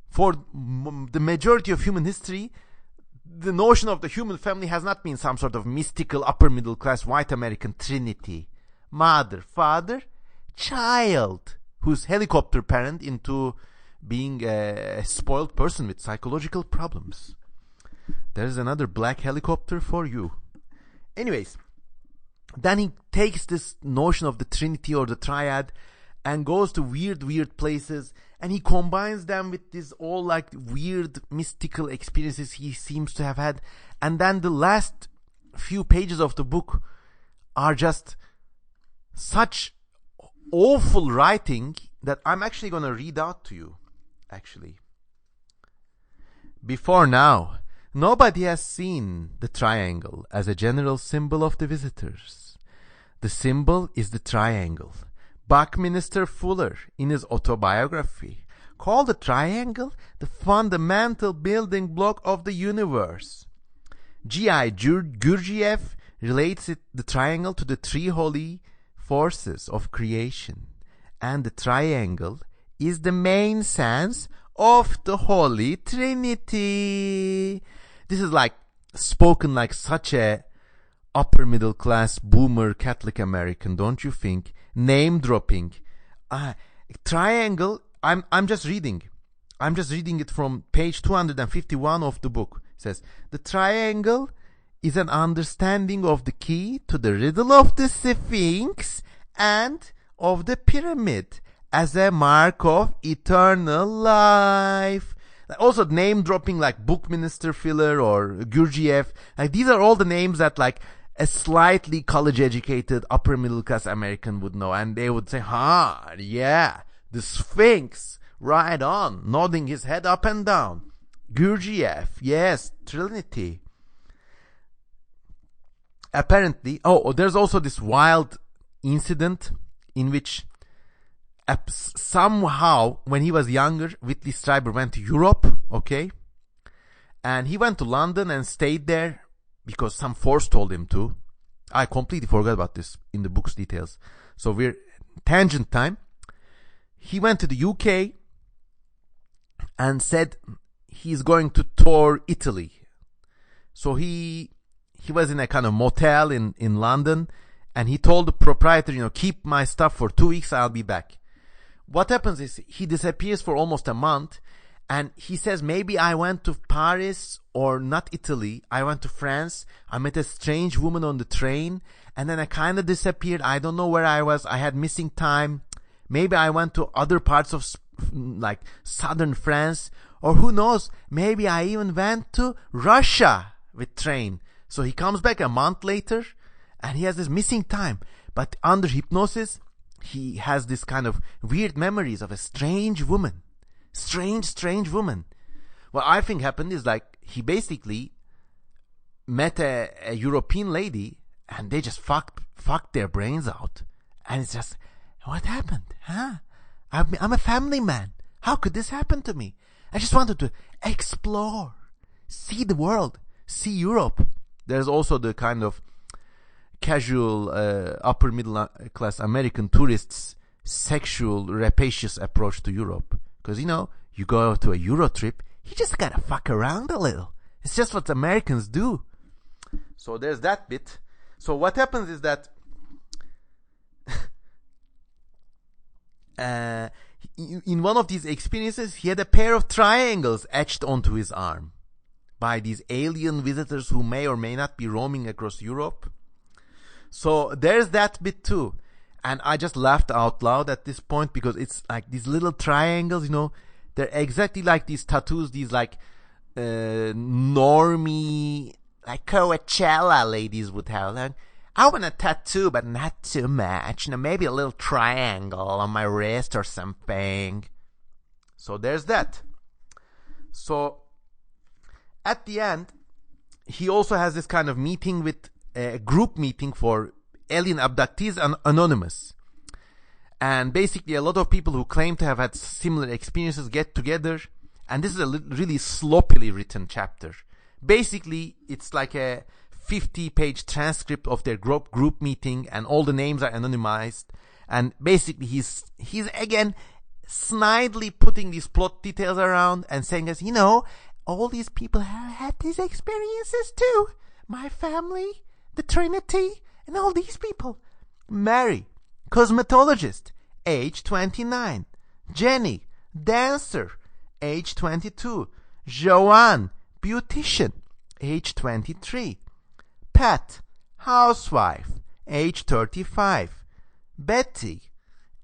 for the majority of human history, the notion of the human family has not been some sort of mystical upper middle class white American trinity. Mother, father, child, who's helicopter parent into being a spoiled person with psychological problems. There's another black helicopter for you. Anyways, then he takes this notion of the trinity or the triad and goes to weird places, and he combines them with these all weird mystical experiences he seems to have had. And then the last few pages of the book are just such awful writing that I'm actually going to read out to you. Before now, nobody has seen the triangle as a general symbol of the visitors. The symbol is the triangle. Buckminster Fuller, in his autobiography, called the triangle the fundamental building block of the universe. G.I. Gurdjieff relates the triangle to the 3 holy forces of creation, and the triangle is the main sense of the Holy Trinity. This is spoken like such a upper middle class boomer Catholic American, don't you think? Name dropping. Triangle. I'm just reading it from page 251 of the book. It says the triangle is an understanding of the key to the riddle of the Sphinx and of the pyramid as a mark of eternal life. Also name dropping Buckminster Fuller or Gurdjieff. These are all the names that a slightly college educated upper middle class American would know, and they would say, yeah, the Sphinx, right on, nodding his head up and down. Gurdjieff, yes, Trinity. Apparently, there's also this wild incident in which somehow, when he was younger, Whitley Strieber went to Europe, okay? And he went to London and stayed there because some force told him to. I completely forgot about this in the book's details. So we're tangent time. He went to the UK and said he's going to tour Italy. So he was in a kind of motel in London, and he told the proprietor, keep my stuff for 2 weeks, I'll be back. What happens is he disappears for almost a month, and he says, maybe I went to Paris or not Italy. I went to France. I met a strange woman on the train, and then I kind of disappeared. I don't know where I was. I had missing time. Maybe I went to other parts of southern France, or who knows, maybe I even went to Russia with train. So he comes back a month later, and he has this missing time. But under hypnosis, he has this kind of weird memories of a strange woman. Strange woman. What I think happened is he basically met a European lady, and they just fucked their brains out. And it's just, what happened? I'm a family man. How could this happen to me? I just wanted to explore, see the world, see Europe. There's also the kind of casual upper middle class American tourists' sexual rapacious approach to Europe. Because, you go to a Euro trip, you just gotta fuck around a little. It's just what Americans do. So there's that bit. So what happens is that in one of these experiences, he had a pair of triangles etched onto his arm by these alien visitors who may or may not be roaming across Europe. So there's that bit too. And I just laughed out loud at this point because it's these little triangles, They're exactly like these tattoos, these like normie, like Coachella ladies would have. Like, I want a tattoo, but not too much. Maybe a little triangle on my wrist or something. So there's that. So at the end, he also has this kind of meeting with a group meeting for alien abductees and Anonymous. And basically a lot of people who claim to have had similar experiences get together. And this is a really sloppily written chapter. Basically, it's like a 50-page transcript of their group meeting, and all the names are anonymized. And basically he's again snidely putting these plot details around and saying us, all these people have had these experiences too. My family, the Trinity, and all these people. Mary, cosmetologist, age 29. Jenny, dancer, age 22. Joanne, beautician, age 23. Pat, housewife, age 35. Betty,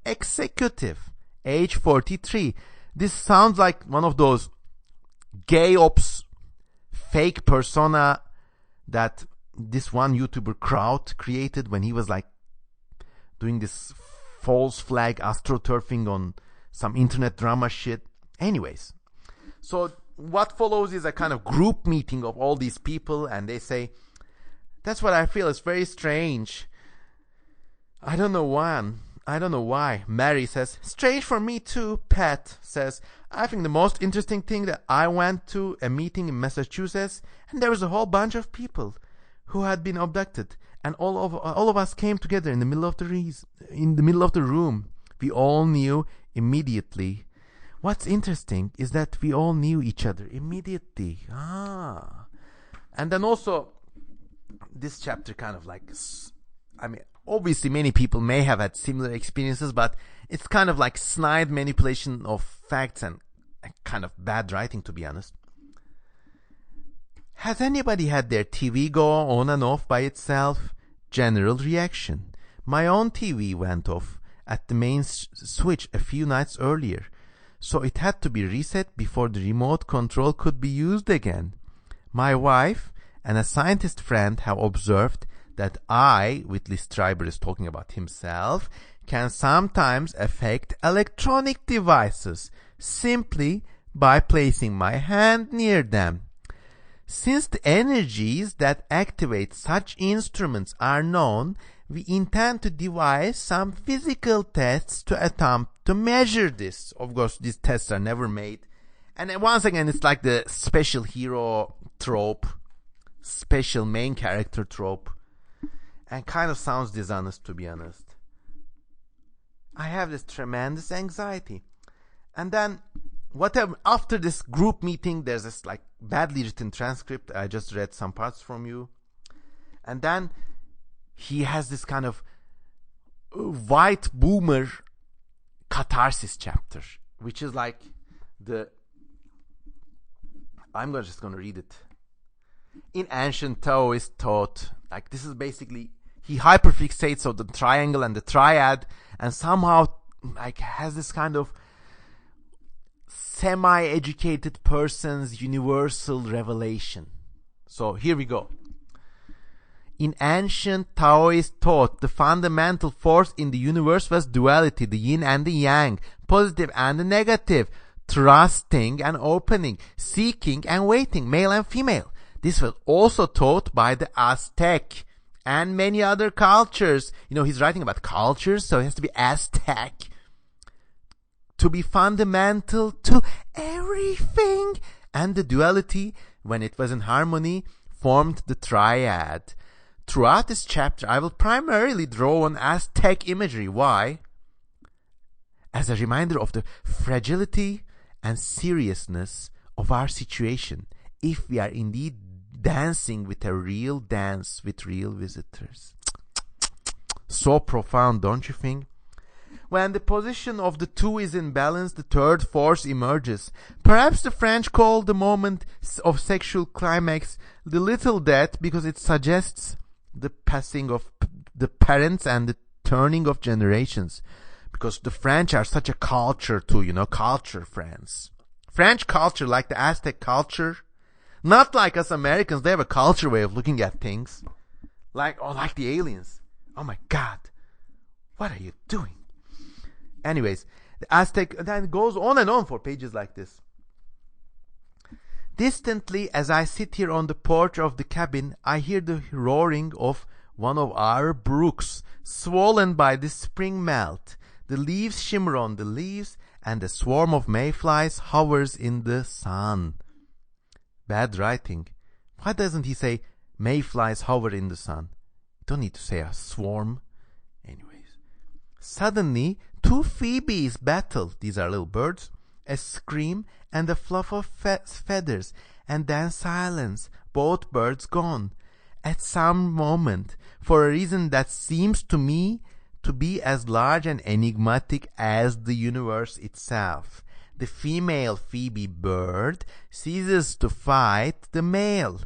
executive, age 43. This sounds like one of those gay ops fake persona that this one YouTuber Kraut created when he was like doing this false flag astroturfing on some internet drama shit. Anyways, so what follows is a kind of group meeting of all these people, and they say, that's what I feel, it's very strange. I don't know why. Mary says, strange for me too. Pat says, I think the most interesting thing that I went to a meeting in Massachusetts, and there was a whole bunch of people who had been abducted, and all of us came together in the middle of the room. We all knew immediately. What's interesting is that we all knew each other immediately. And then also, this chapter kind of like, obviously many people may have had similar experiences, but it's kind of like snide manipulation of facts and kind of bad writing, to be honest. Has anybody had their TV go on and off by itself? General reaction. My own TV went off at the main switch a few nights earlier, so it had to be reset before the remote control could be used again. My wife and a scientist friend have observed that Whitley Strieber is talking about himself, can sometimes affect electronic devices simply by placing my hand near them. Since the energies that activate such instruments are known, we intend to devise some physical tests to attempt to measure this. Of course, these tests are never made. And once again, it's like the special hero trope, special main character trope. And kind of sounds dishonest, to be honest. I have this tremendous anxiety. And then, after this group meeting, there's this like badly written transcript. I just read some parts from you. And then he has this kind of white boomer catharsis chapter, which is like I'm just going to read it. In ancient Taoist thought, like this is basically, he hyperfixates on the triangle and the triad, and somehow like has this kind of semi-educated person's universal revelation. So here we go. In ancient Taoist thought, the fundamental force in the universe was duality, the yin and the yang, positive and the negative, trusting and opening, seeking and waiting, male and female. This was also taught by the Aztec and many other cultures. He's writing about cultures, so it has to be Aztec. To be fundamental to everything. And the duality, when it was in harmony, formed the triad. Throughout this chapter, I will primarily draw on Aztec imagery. Why? As a reminder of the fragility and seriousness of our situation, if we are indeed dancing with a real dance with real visitors. So profound, don't you think? When the position of the two is in balance, the third force emerges. Perhaps the French call the moment of sexual climax the little death because it suggests the passing of the parents and the turning of generations. Because the French are such a culture too, culture France. French culture, like the Aztec culture. Not like us Americans, they have a culture way of looking at things. Like the aliens. Oh my God. What are you doing? Anyways, the Aztec, then it goes on and on for pages like this. Distantly, as I sit here on the porch of the cabin, I hear the roaring of one of our brooks, swollen by the spring melt. The leaves shimmer on the leaves, and a swarm of mayflies hovers in the sun. Bad writing. Why doesn't he say mayflies hover in the sun? You don't need to say a swarm. Anyways. Suddenly, two phoebes battle. These are little birds. A scream and a fluff of feathers, and then silence. Both birds gone. At some moment, for a reason that seems to me to be as large and enigmatic as the universe itself, the female phoebe bird ceases to fight the male.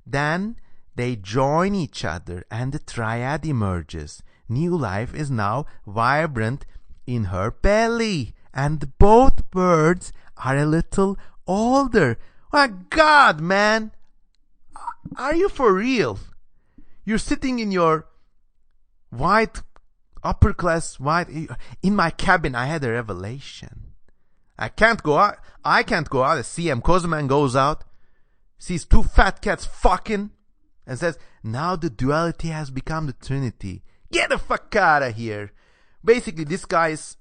Then they join each other, and the triad emerges. New life is now vibrant in her belly, and both birds are a little older. My God, man! Are you for real? You're sitting in your white, upper-class white... In my cabin, I had a revelation. I can't go out. A CM Kozeman goes out, sees two fat cats fucking, and says, now the duality has become the Trinity. Get the fuck out of here. Basically, this guy is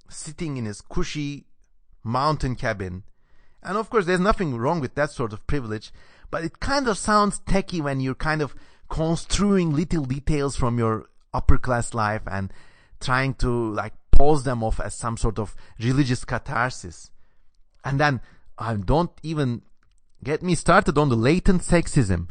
sitting in his cushy mountain cabin. And of course, there's nothing wrong with that sort of privilege, but it kind of sounds techie when you're kind of construing little details from your upper class life and trying to like pose them off as some sort of religious catharsis. And then don't even get me started on the latent sexism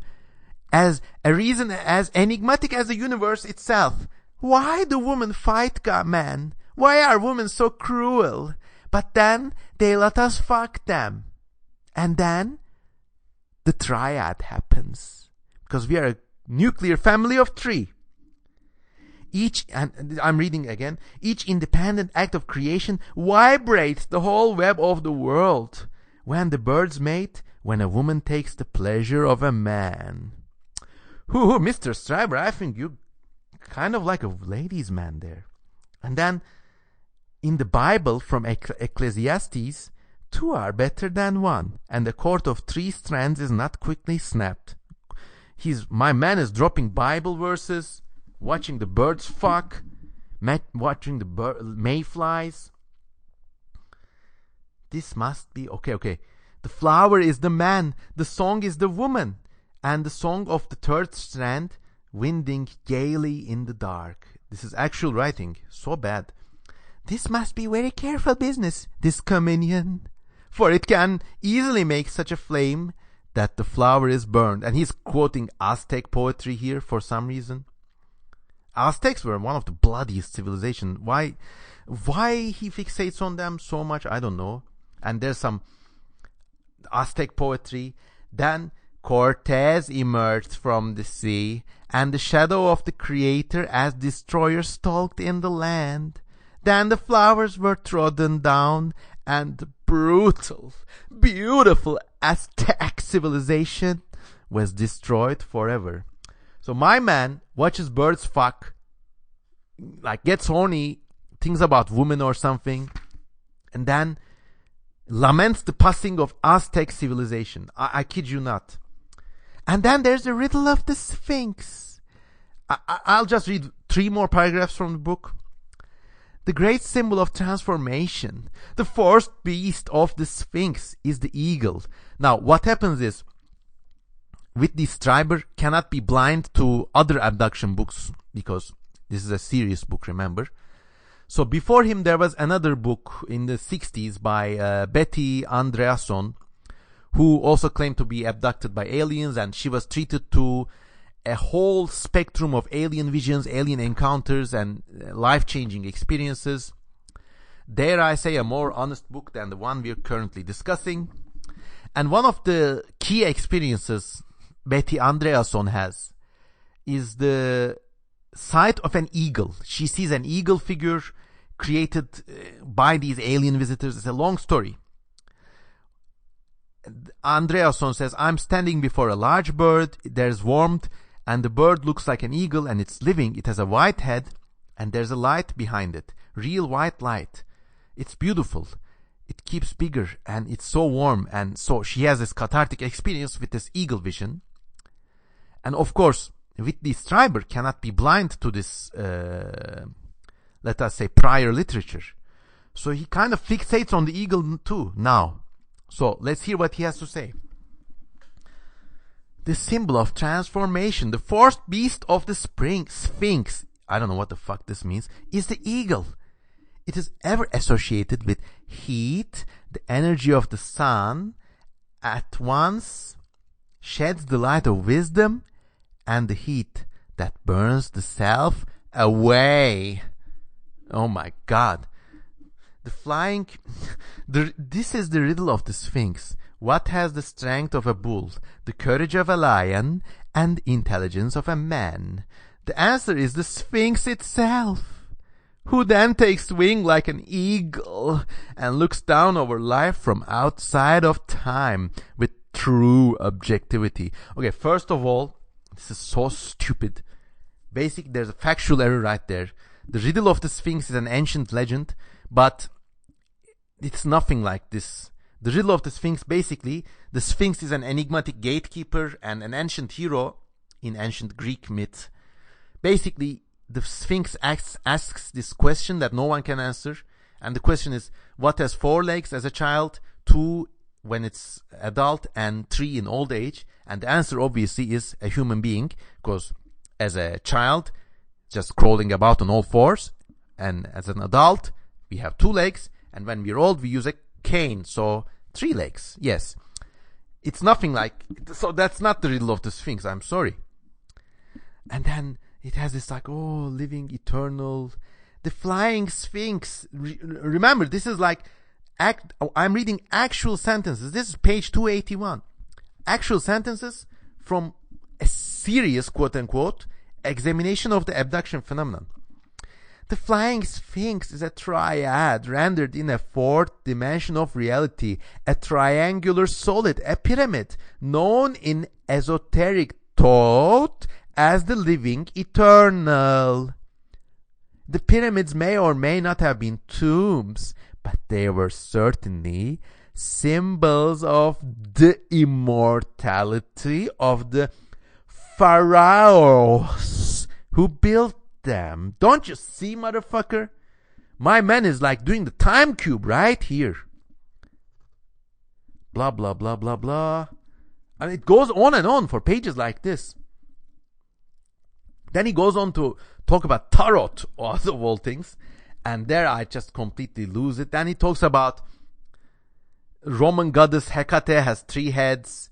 as a reason as enigmatic as the universe itself. Why do women fight men? Why are women so cruel? But then they let us fuck them. And then the triad happens. Because we are a nuclear family of 3. And I'm reading again, each independent act of creation vibrates the whole web of the world. When the birds mate, when a woman takes the pleasure of a man. Mr. Strieber, I think you're kind of like a ladies' man there. And then, in the Bible from Ecclesiastes, 2 are better than 1, and the cord of 3 strands is not quickly snapped. My man is dropping Bible verses, watching the birds fuck, watching the mayflies. This must be... Okay. The flower is the man, the song is the woman, and the song of the 3rd strand, winding gaily in the dark. This is actual writing. So bad. This must be very careful business, this communion, for it can easily make such a flame that the flower is burned. And he's quoting Aztec poetry here for some reason. Aztecs were one of the bloodiest civilizations. Why he fixates on them so much, I don't know. And there's some Aztec poetry. Then Cortez emerged from the sea, and the shadow of the Creator as destroyer stalked in the land. Then the flowers were trodden down, and the brutal, beautiful Aztec civilization was destroyed forever. So my man watches birds fuck, like gets horny, thinks about women or something, and then laments the passing of Aztec civilization. I kid you not. And then there's the riddle of the Sphinx. I'll just read 3 more paragraphs from the book. The great symbol of transformation, the 4th beast of the Sphinx, is the eagle. Now, what happens is, Whitley Strieber cannot be blind to other abduction books, because this is a serious book, remember. So before him, there was another book in the 60s by Betty Andreasson, who also claimed to be abducted by aliens, and she was treated to a whole spectrum of alien visions, alien encounters, and life-changing experiences. Dare I say, a more honest book than the one we're currently discussing. And one of the key experiences Betty Andreasson has is the sight of an eagle. She sees an eagle figure created by these alien visitors. It's a long story. Andreasson says, I'm standing before a large bird. There's warmth, and the bird looks like an eagle, and it's living. It has a white head, and there's a light behind it. Real white light. It's beautiful. It keeps bigger, and it's so warm. And so she has this cathartic experience with this eagle vision. And of course, Whitley Strieber cannot be blind to this, let us say, prior literature. So he kind of fixates on the eagle too now. So let's hear what he has to say. The symbol of transformation, the fourth beast of the spring, Sphinx, I don't know what the fuck this means, is the eagle. It is ever associated with heat, the energy of the sun, at once sheds the light of wisdom and the heat that burns the self away. Oh my God. The flying, this is the riddle of the Sphinx. What has the strength of a bull, the courage of a lion, and intelligence of a man? The answer is the Sphinx itself, who then takes wing like an eagle and looks down over life from outside of time with true objectivity. Okay, first of all, this is so stupid. Basically, there's a factual error right there. The riddle of the Sphinx is an ancient legend, but it's nothing like this. The riddle of the Sphinx, basically, the Sphinx is an enigmatic gatekeeper and an ancient hero in ancient Greek myth. Basically, the Sphinx asks this question that no one can answer. And the question is, what has 4 legs as a child, 2 when it's adult, and 3 in old age? And the answer, obviously, is a human being, because as a child, just crawling about on all fours, and as an adult, we have 2 legs, and when we're old, we use a cane, so 3 legs. Yes. It's nothing like, so that's not the riddle of the Sphinx, I'm sorry. And then it has this like, oh, living eternal, the flying Sphinx. Remember, this is like, I'm reading actual sentences. This is page 281. Actual sentences from a serious, quote unquote, examination of the abduction phenomenon. The flying Sphinx is a triad rendered in a 4th dimension of reality, a triangular solid, a pyramid, known in esoteric thought as the living eternal. The pyramids may or may not have been tombs, but they were certainly symbols of the immortality of the pharaohs who built them. Don't you see, motherfucker? My man is like doing the time cube right here. Blah, blah, blah, blah, blah. And it goes on and on for pages like this. Then he goes on to talk about tarot, of all things. And there I just completely lose it. Then he talks about Roman goddess Hecate has 3 heads.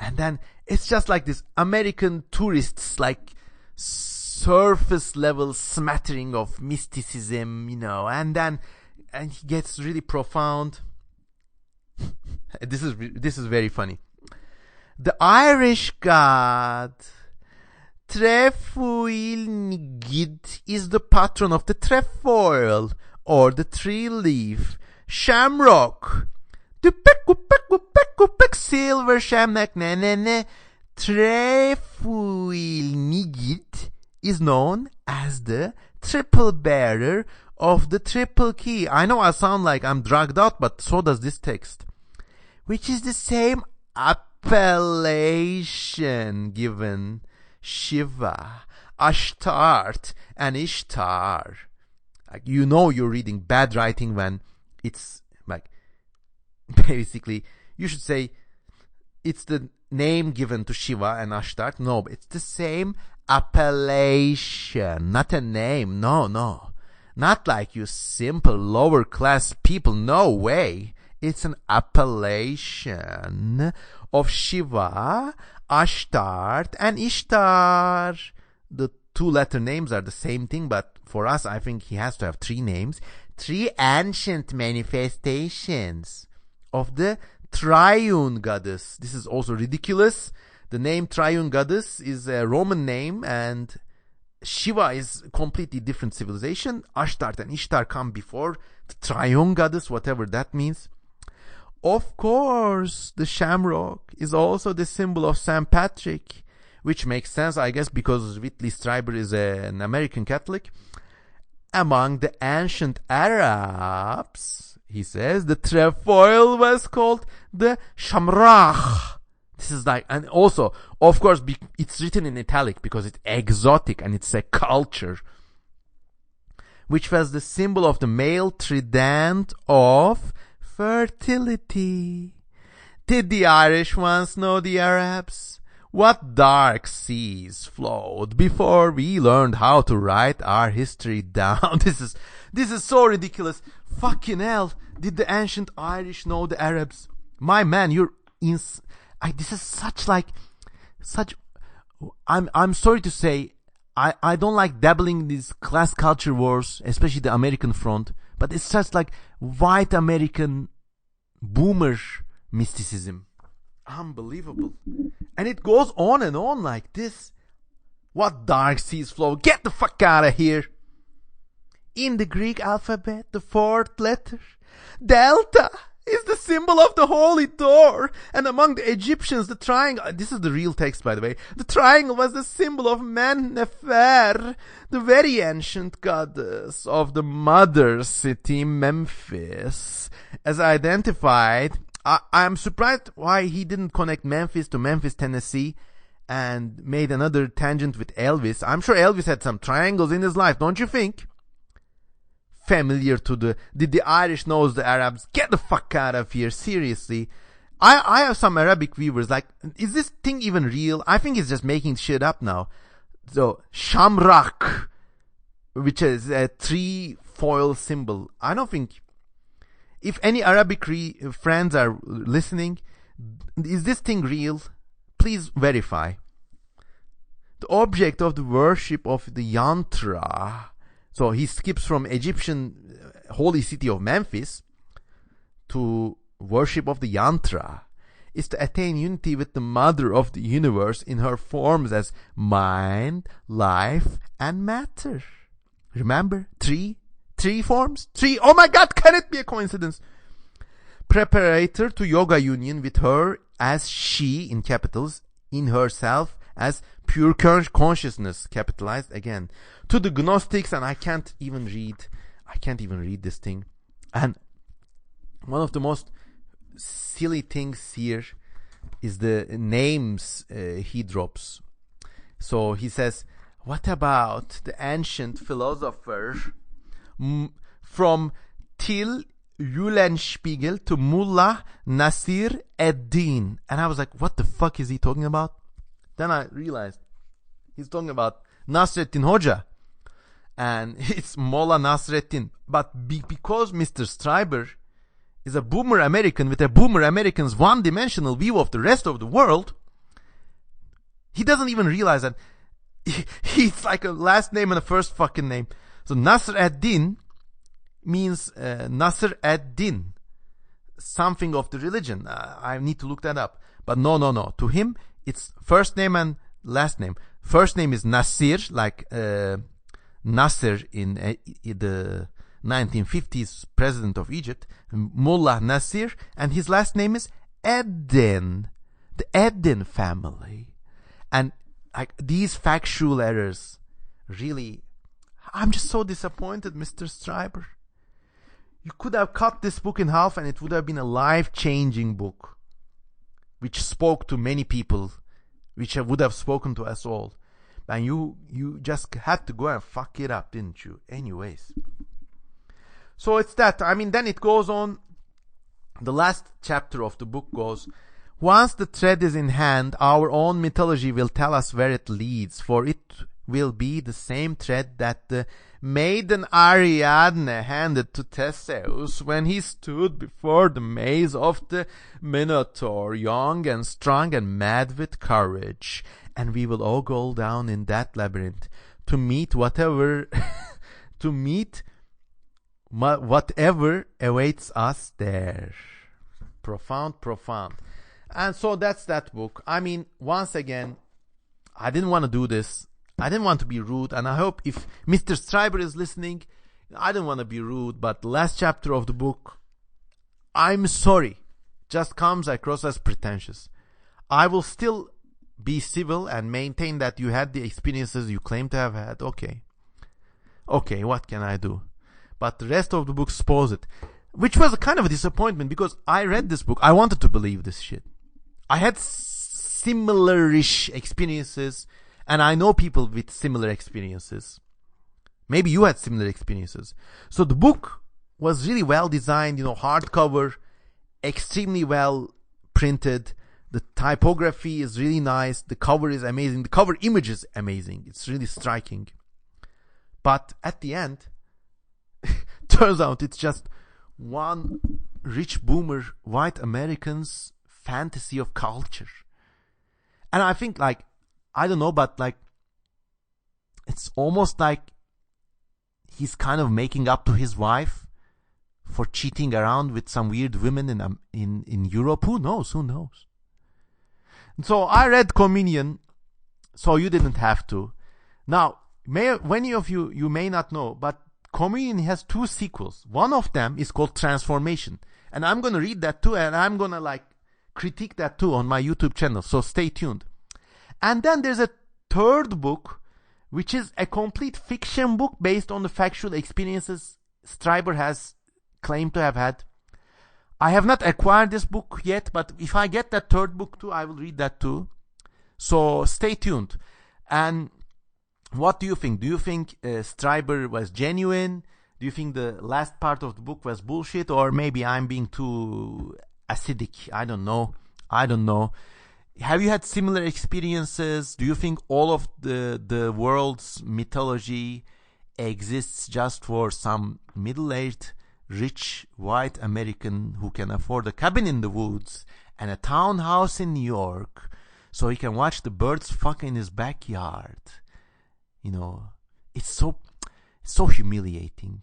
And then it's just like this American tourists, like surface level smattering of mysticism, and he gets really profound. This is very funny. The Irish god Trefoil Nigid is the patron of the trefoil, or the 3-leaf shamrock. The peck silver shamrock Trefoil Nigid is known as the triple bearer of the triple key. I know I sound like I'm drugged out, but so does this text, which is the same appellation given Shiva, Ashtart, and Ishtar. Like, you're reading bad writing when it's like, basically, you should say it's the name given to Shiva and Ashtart. No, but it's the same appellation, not a name. No. Not like you simple lower class people. No way. It's an appellation of Shiva, Ashtart, and Ishtar. The 2-letter names are the same thing, but for us, I think he has to have 3 names. 3 ancient manifestations of the triune goddess. This is also ridiculous. The name triune goddess is a Roman name, and Shiva is a completely different civilization. Ashtart and Ishtar come before the triune goddess, whatever that means. Of course, the shamrock is also the symbol of St. Patrick, which makes sense, I guess, because Whitley Strieber is an American Catholic. Among the ancient Arabs, he says, the trefoil was called the shamrock. This is like, and also, of course, it's written in italic because it's exotic and it's a culture, which was the symbol of the male trident of fertility. Did the Irish once know the Arabs? What dark seas flowed before we learned how to write our history down? This is so ridiculous. Fucking hell. Did the ancient Irish know the Arabs? My man, this is such, I'm sorry to say, I don't like dabbling in these class culture wars, especially the American front, but it's just like white American boomer mysticism. Unbelievable. And it goes on and on like this. What dark seas flow? Get the fuck out of here. In the Greek alphabet, the fourth letter, delta, is the symbol of the holy door. And among the Egyptians, the triangle, this is the real text, by the way, the triangle was the symbol of Men-Nefer, the very ancient goddess of the mother city Memphis, as identified. I'm surprised why he didn't connect Memphis to Memphis, Tennessee, and made another tangent with Elvis. I'm sure Elvis had some triangles in his life, don't you think? Familiar to did the Irish knows the Arabs? Get the fuck out of here, seriously. I have some Arabic viewers, like, is this thing even real? I think it's just making shit up now. So, Shamrock, which is a trefoil symbol. I don't think, if any Arabic friends are listening, is this thing real? Please verify. The object of the worship of the yantra. So he skips from Egyptian holy city of Memphis to worship of the yantra, is to attain unity with the mother of the universe in her forms as mind, life, and matter. Remember? Three forms? Oh my God, can it be a coincidence? Preparator to yoga union with her as she, in capitals, in herself as pure consciousness, capitalized again. To the Gnostics, and I can't even read this thing. And one of the most silly things here is the names he drops. So he says, what about the ancient philosopher from Till Eulenspiegel to Mullah Nasir ad-Din? And I was like, what the fuck is he talking about? Then I realized he's talking about Nasreddin Hoja. And it's Mullah Nasreddin. But because Mr. Strieber is a boomer American with a boomer American's one-dimensional view of the rest of the world, he doesn't even realize that he's like a last name and a first fucking name. So Nasr ad-Din means Nasr ad-Din, something of the religion. I need to look that up. But no. To him, it's first name and last name. First name is Nasir, like Nasser in the 1950s president of Egypt, Mullah Nasir, and his last name is Eddin, the Eddin family. And like these factual errors, really, I'm just so disappointed, Mr. Strieber. You could have cut this book in half and it would have been a life-changing book, which spoke to many people, which would have spoken to us all. And you just had to go and fuck it up, didn't you? Anyways. So it's that. I mean, then it goes on. The last chapter of the book goes, once the thread is in hand, our own mythology will tell us where it leads, for it will be the same thread that the maiden Ariadne handed to Theseus when he stood before the maze of the Minotaur, young and strong and mad with courage. And we will all go down in that labyrinth to meet whatever awaits us there. Profound. And so that's that book. I mean, once again, I didn't want to do this. I didn't want to be rude. And I hope if Mr. Strieber is listening, I didn't want to be rude. But the last chapter of the book, I'm sorry. just comes across as pretentious. I will still be civil and maintain that you had the experiences you claim to have had. Okay, what can I do? But the rest of the book spoils it, which was a kind of a disappointment because I read this book. I wanted to believe this shit. I had similar-ish experiences, and I know people with similar experiences. Maybe you had similar experiences. So the book was really well designed, hardcover, extremely well printed. The typography is really nice. The cover is amazing. The cover image is amazing. It's really striking. But at the end, turns out it's just one rich boomer white American's fantasy of culture. And I think I don't know, but it's almost like he's kind of making up to his wife for cheating around with some weird women in Europe. Who knows? So I read Communion, so you didn't have to. Now, many of you may not know, but Communion has 2 sequels. One of them is called Transformation. And I'm going to read that too, and I'm going to critique that too on my YouTube channel. So stay tuned. And then there's a 3rd book, which is a complete fiction book based on the factual experiences Strieber has claimed to have had. I have not acquired this book yet, but if I get that 3rd book too, I will read that too. So stay tuned. And what do you think? Do you think Strieber was genuine? Do you think the last part of the book was bullshit? Or maybe I'm being too acidic? I don't know. Have you had similar experiences? Do you think all of the world's mythology exists just for some middle-aged, rich, white American who can afford a cabin in the woods and a townhouse in New York so he can watch the birds fuck in his backyard? It's so humiliating.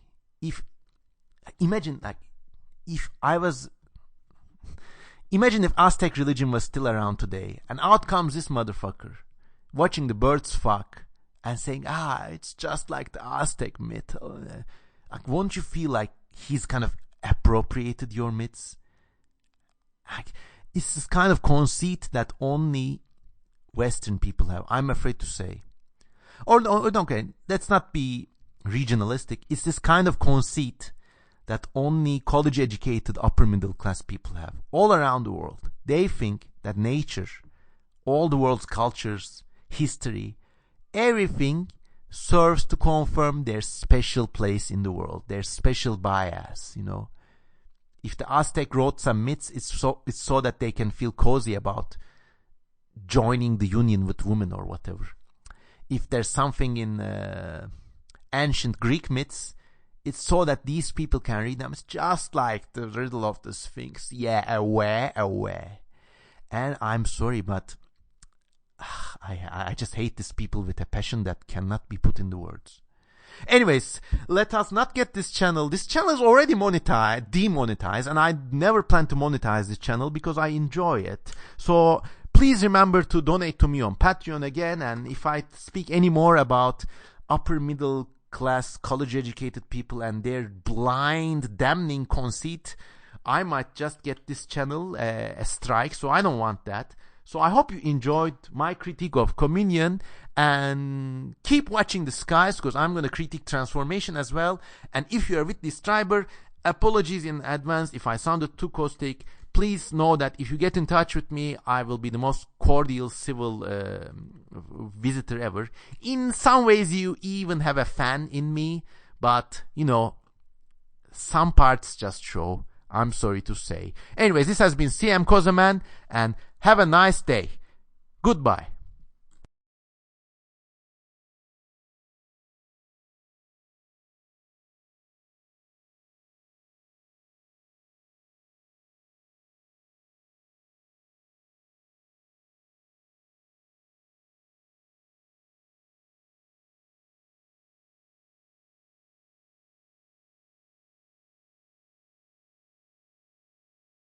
Imagine if Aztec religion was still around today, and out comes this motherfucker, watching the birds fuck, and saying, it's just like the Aztec myth. Won't you feel like he's kind of appropriated your myths? It's this kind of conceit that only Western people have, I'm afraid to say. Okay, let's not be regionalistic. It's this kind of conceit that only college-educated upper middle class people have all around the world. They think that nature, all the world's cultures, history, everything serves to confirm their special place in the world, their special bias. If the Aztec wrote some myths, it's so that they can feel cozy about joining the union with women or whatever. If there's something in ancient Greek myths, it's so that these people can read them. It's just like the riddle of the Sphinx. Yeah, away. And I'm sorry, but I just hate these people with a passion that cannot be put into words. Anyways, let us not get this channel. This channel is already demonetized, and I never plan to monetize this channel because I enjoy it. So please remember to donate to me on Patreon again. And if I speak any more about upper middle class college educated people and their blind damning conceit, I might just get this channel a strike. So I don't want that. So I hope you enjoyed my critique of Communion, and keep watching the skies because I'm going to critique Transformation as well. And if you are Whitley Strieber, apologies in advance if I sounded too caustic. Please know that if you get in touch with me, I will be the most cordial, civil visitor ever. In some ways, you even have a fan in me, but, some parts just show. I'm sorry to say. Anyways, this has been CM Kozaman, and have a nice day. Goodbye.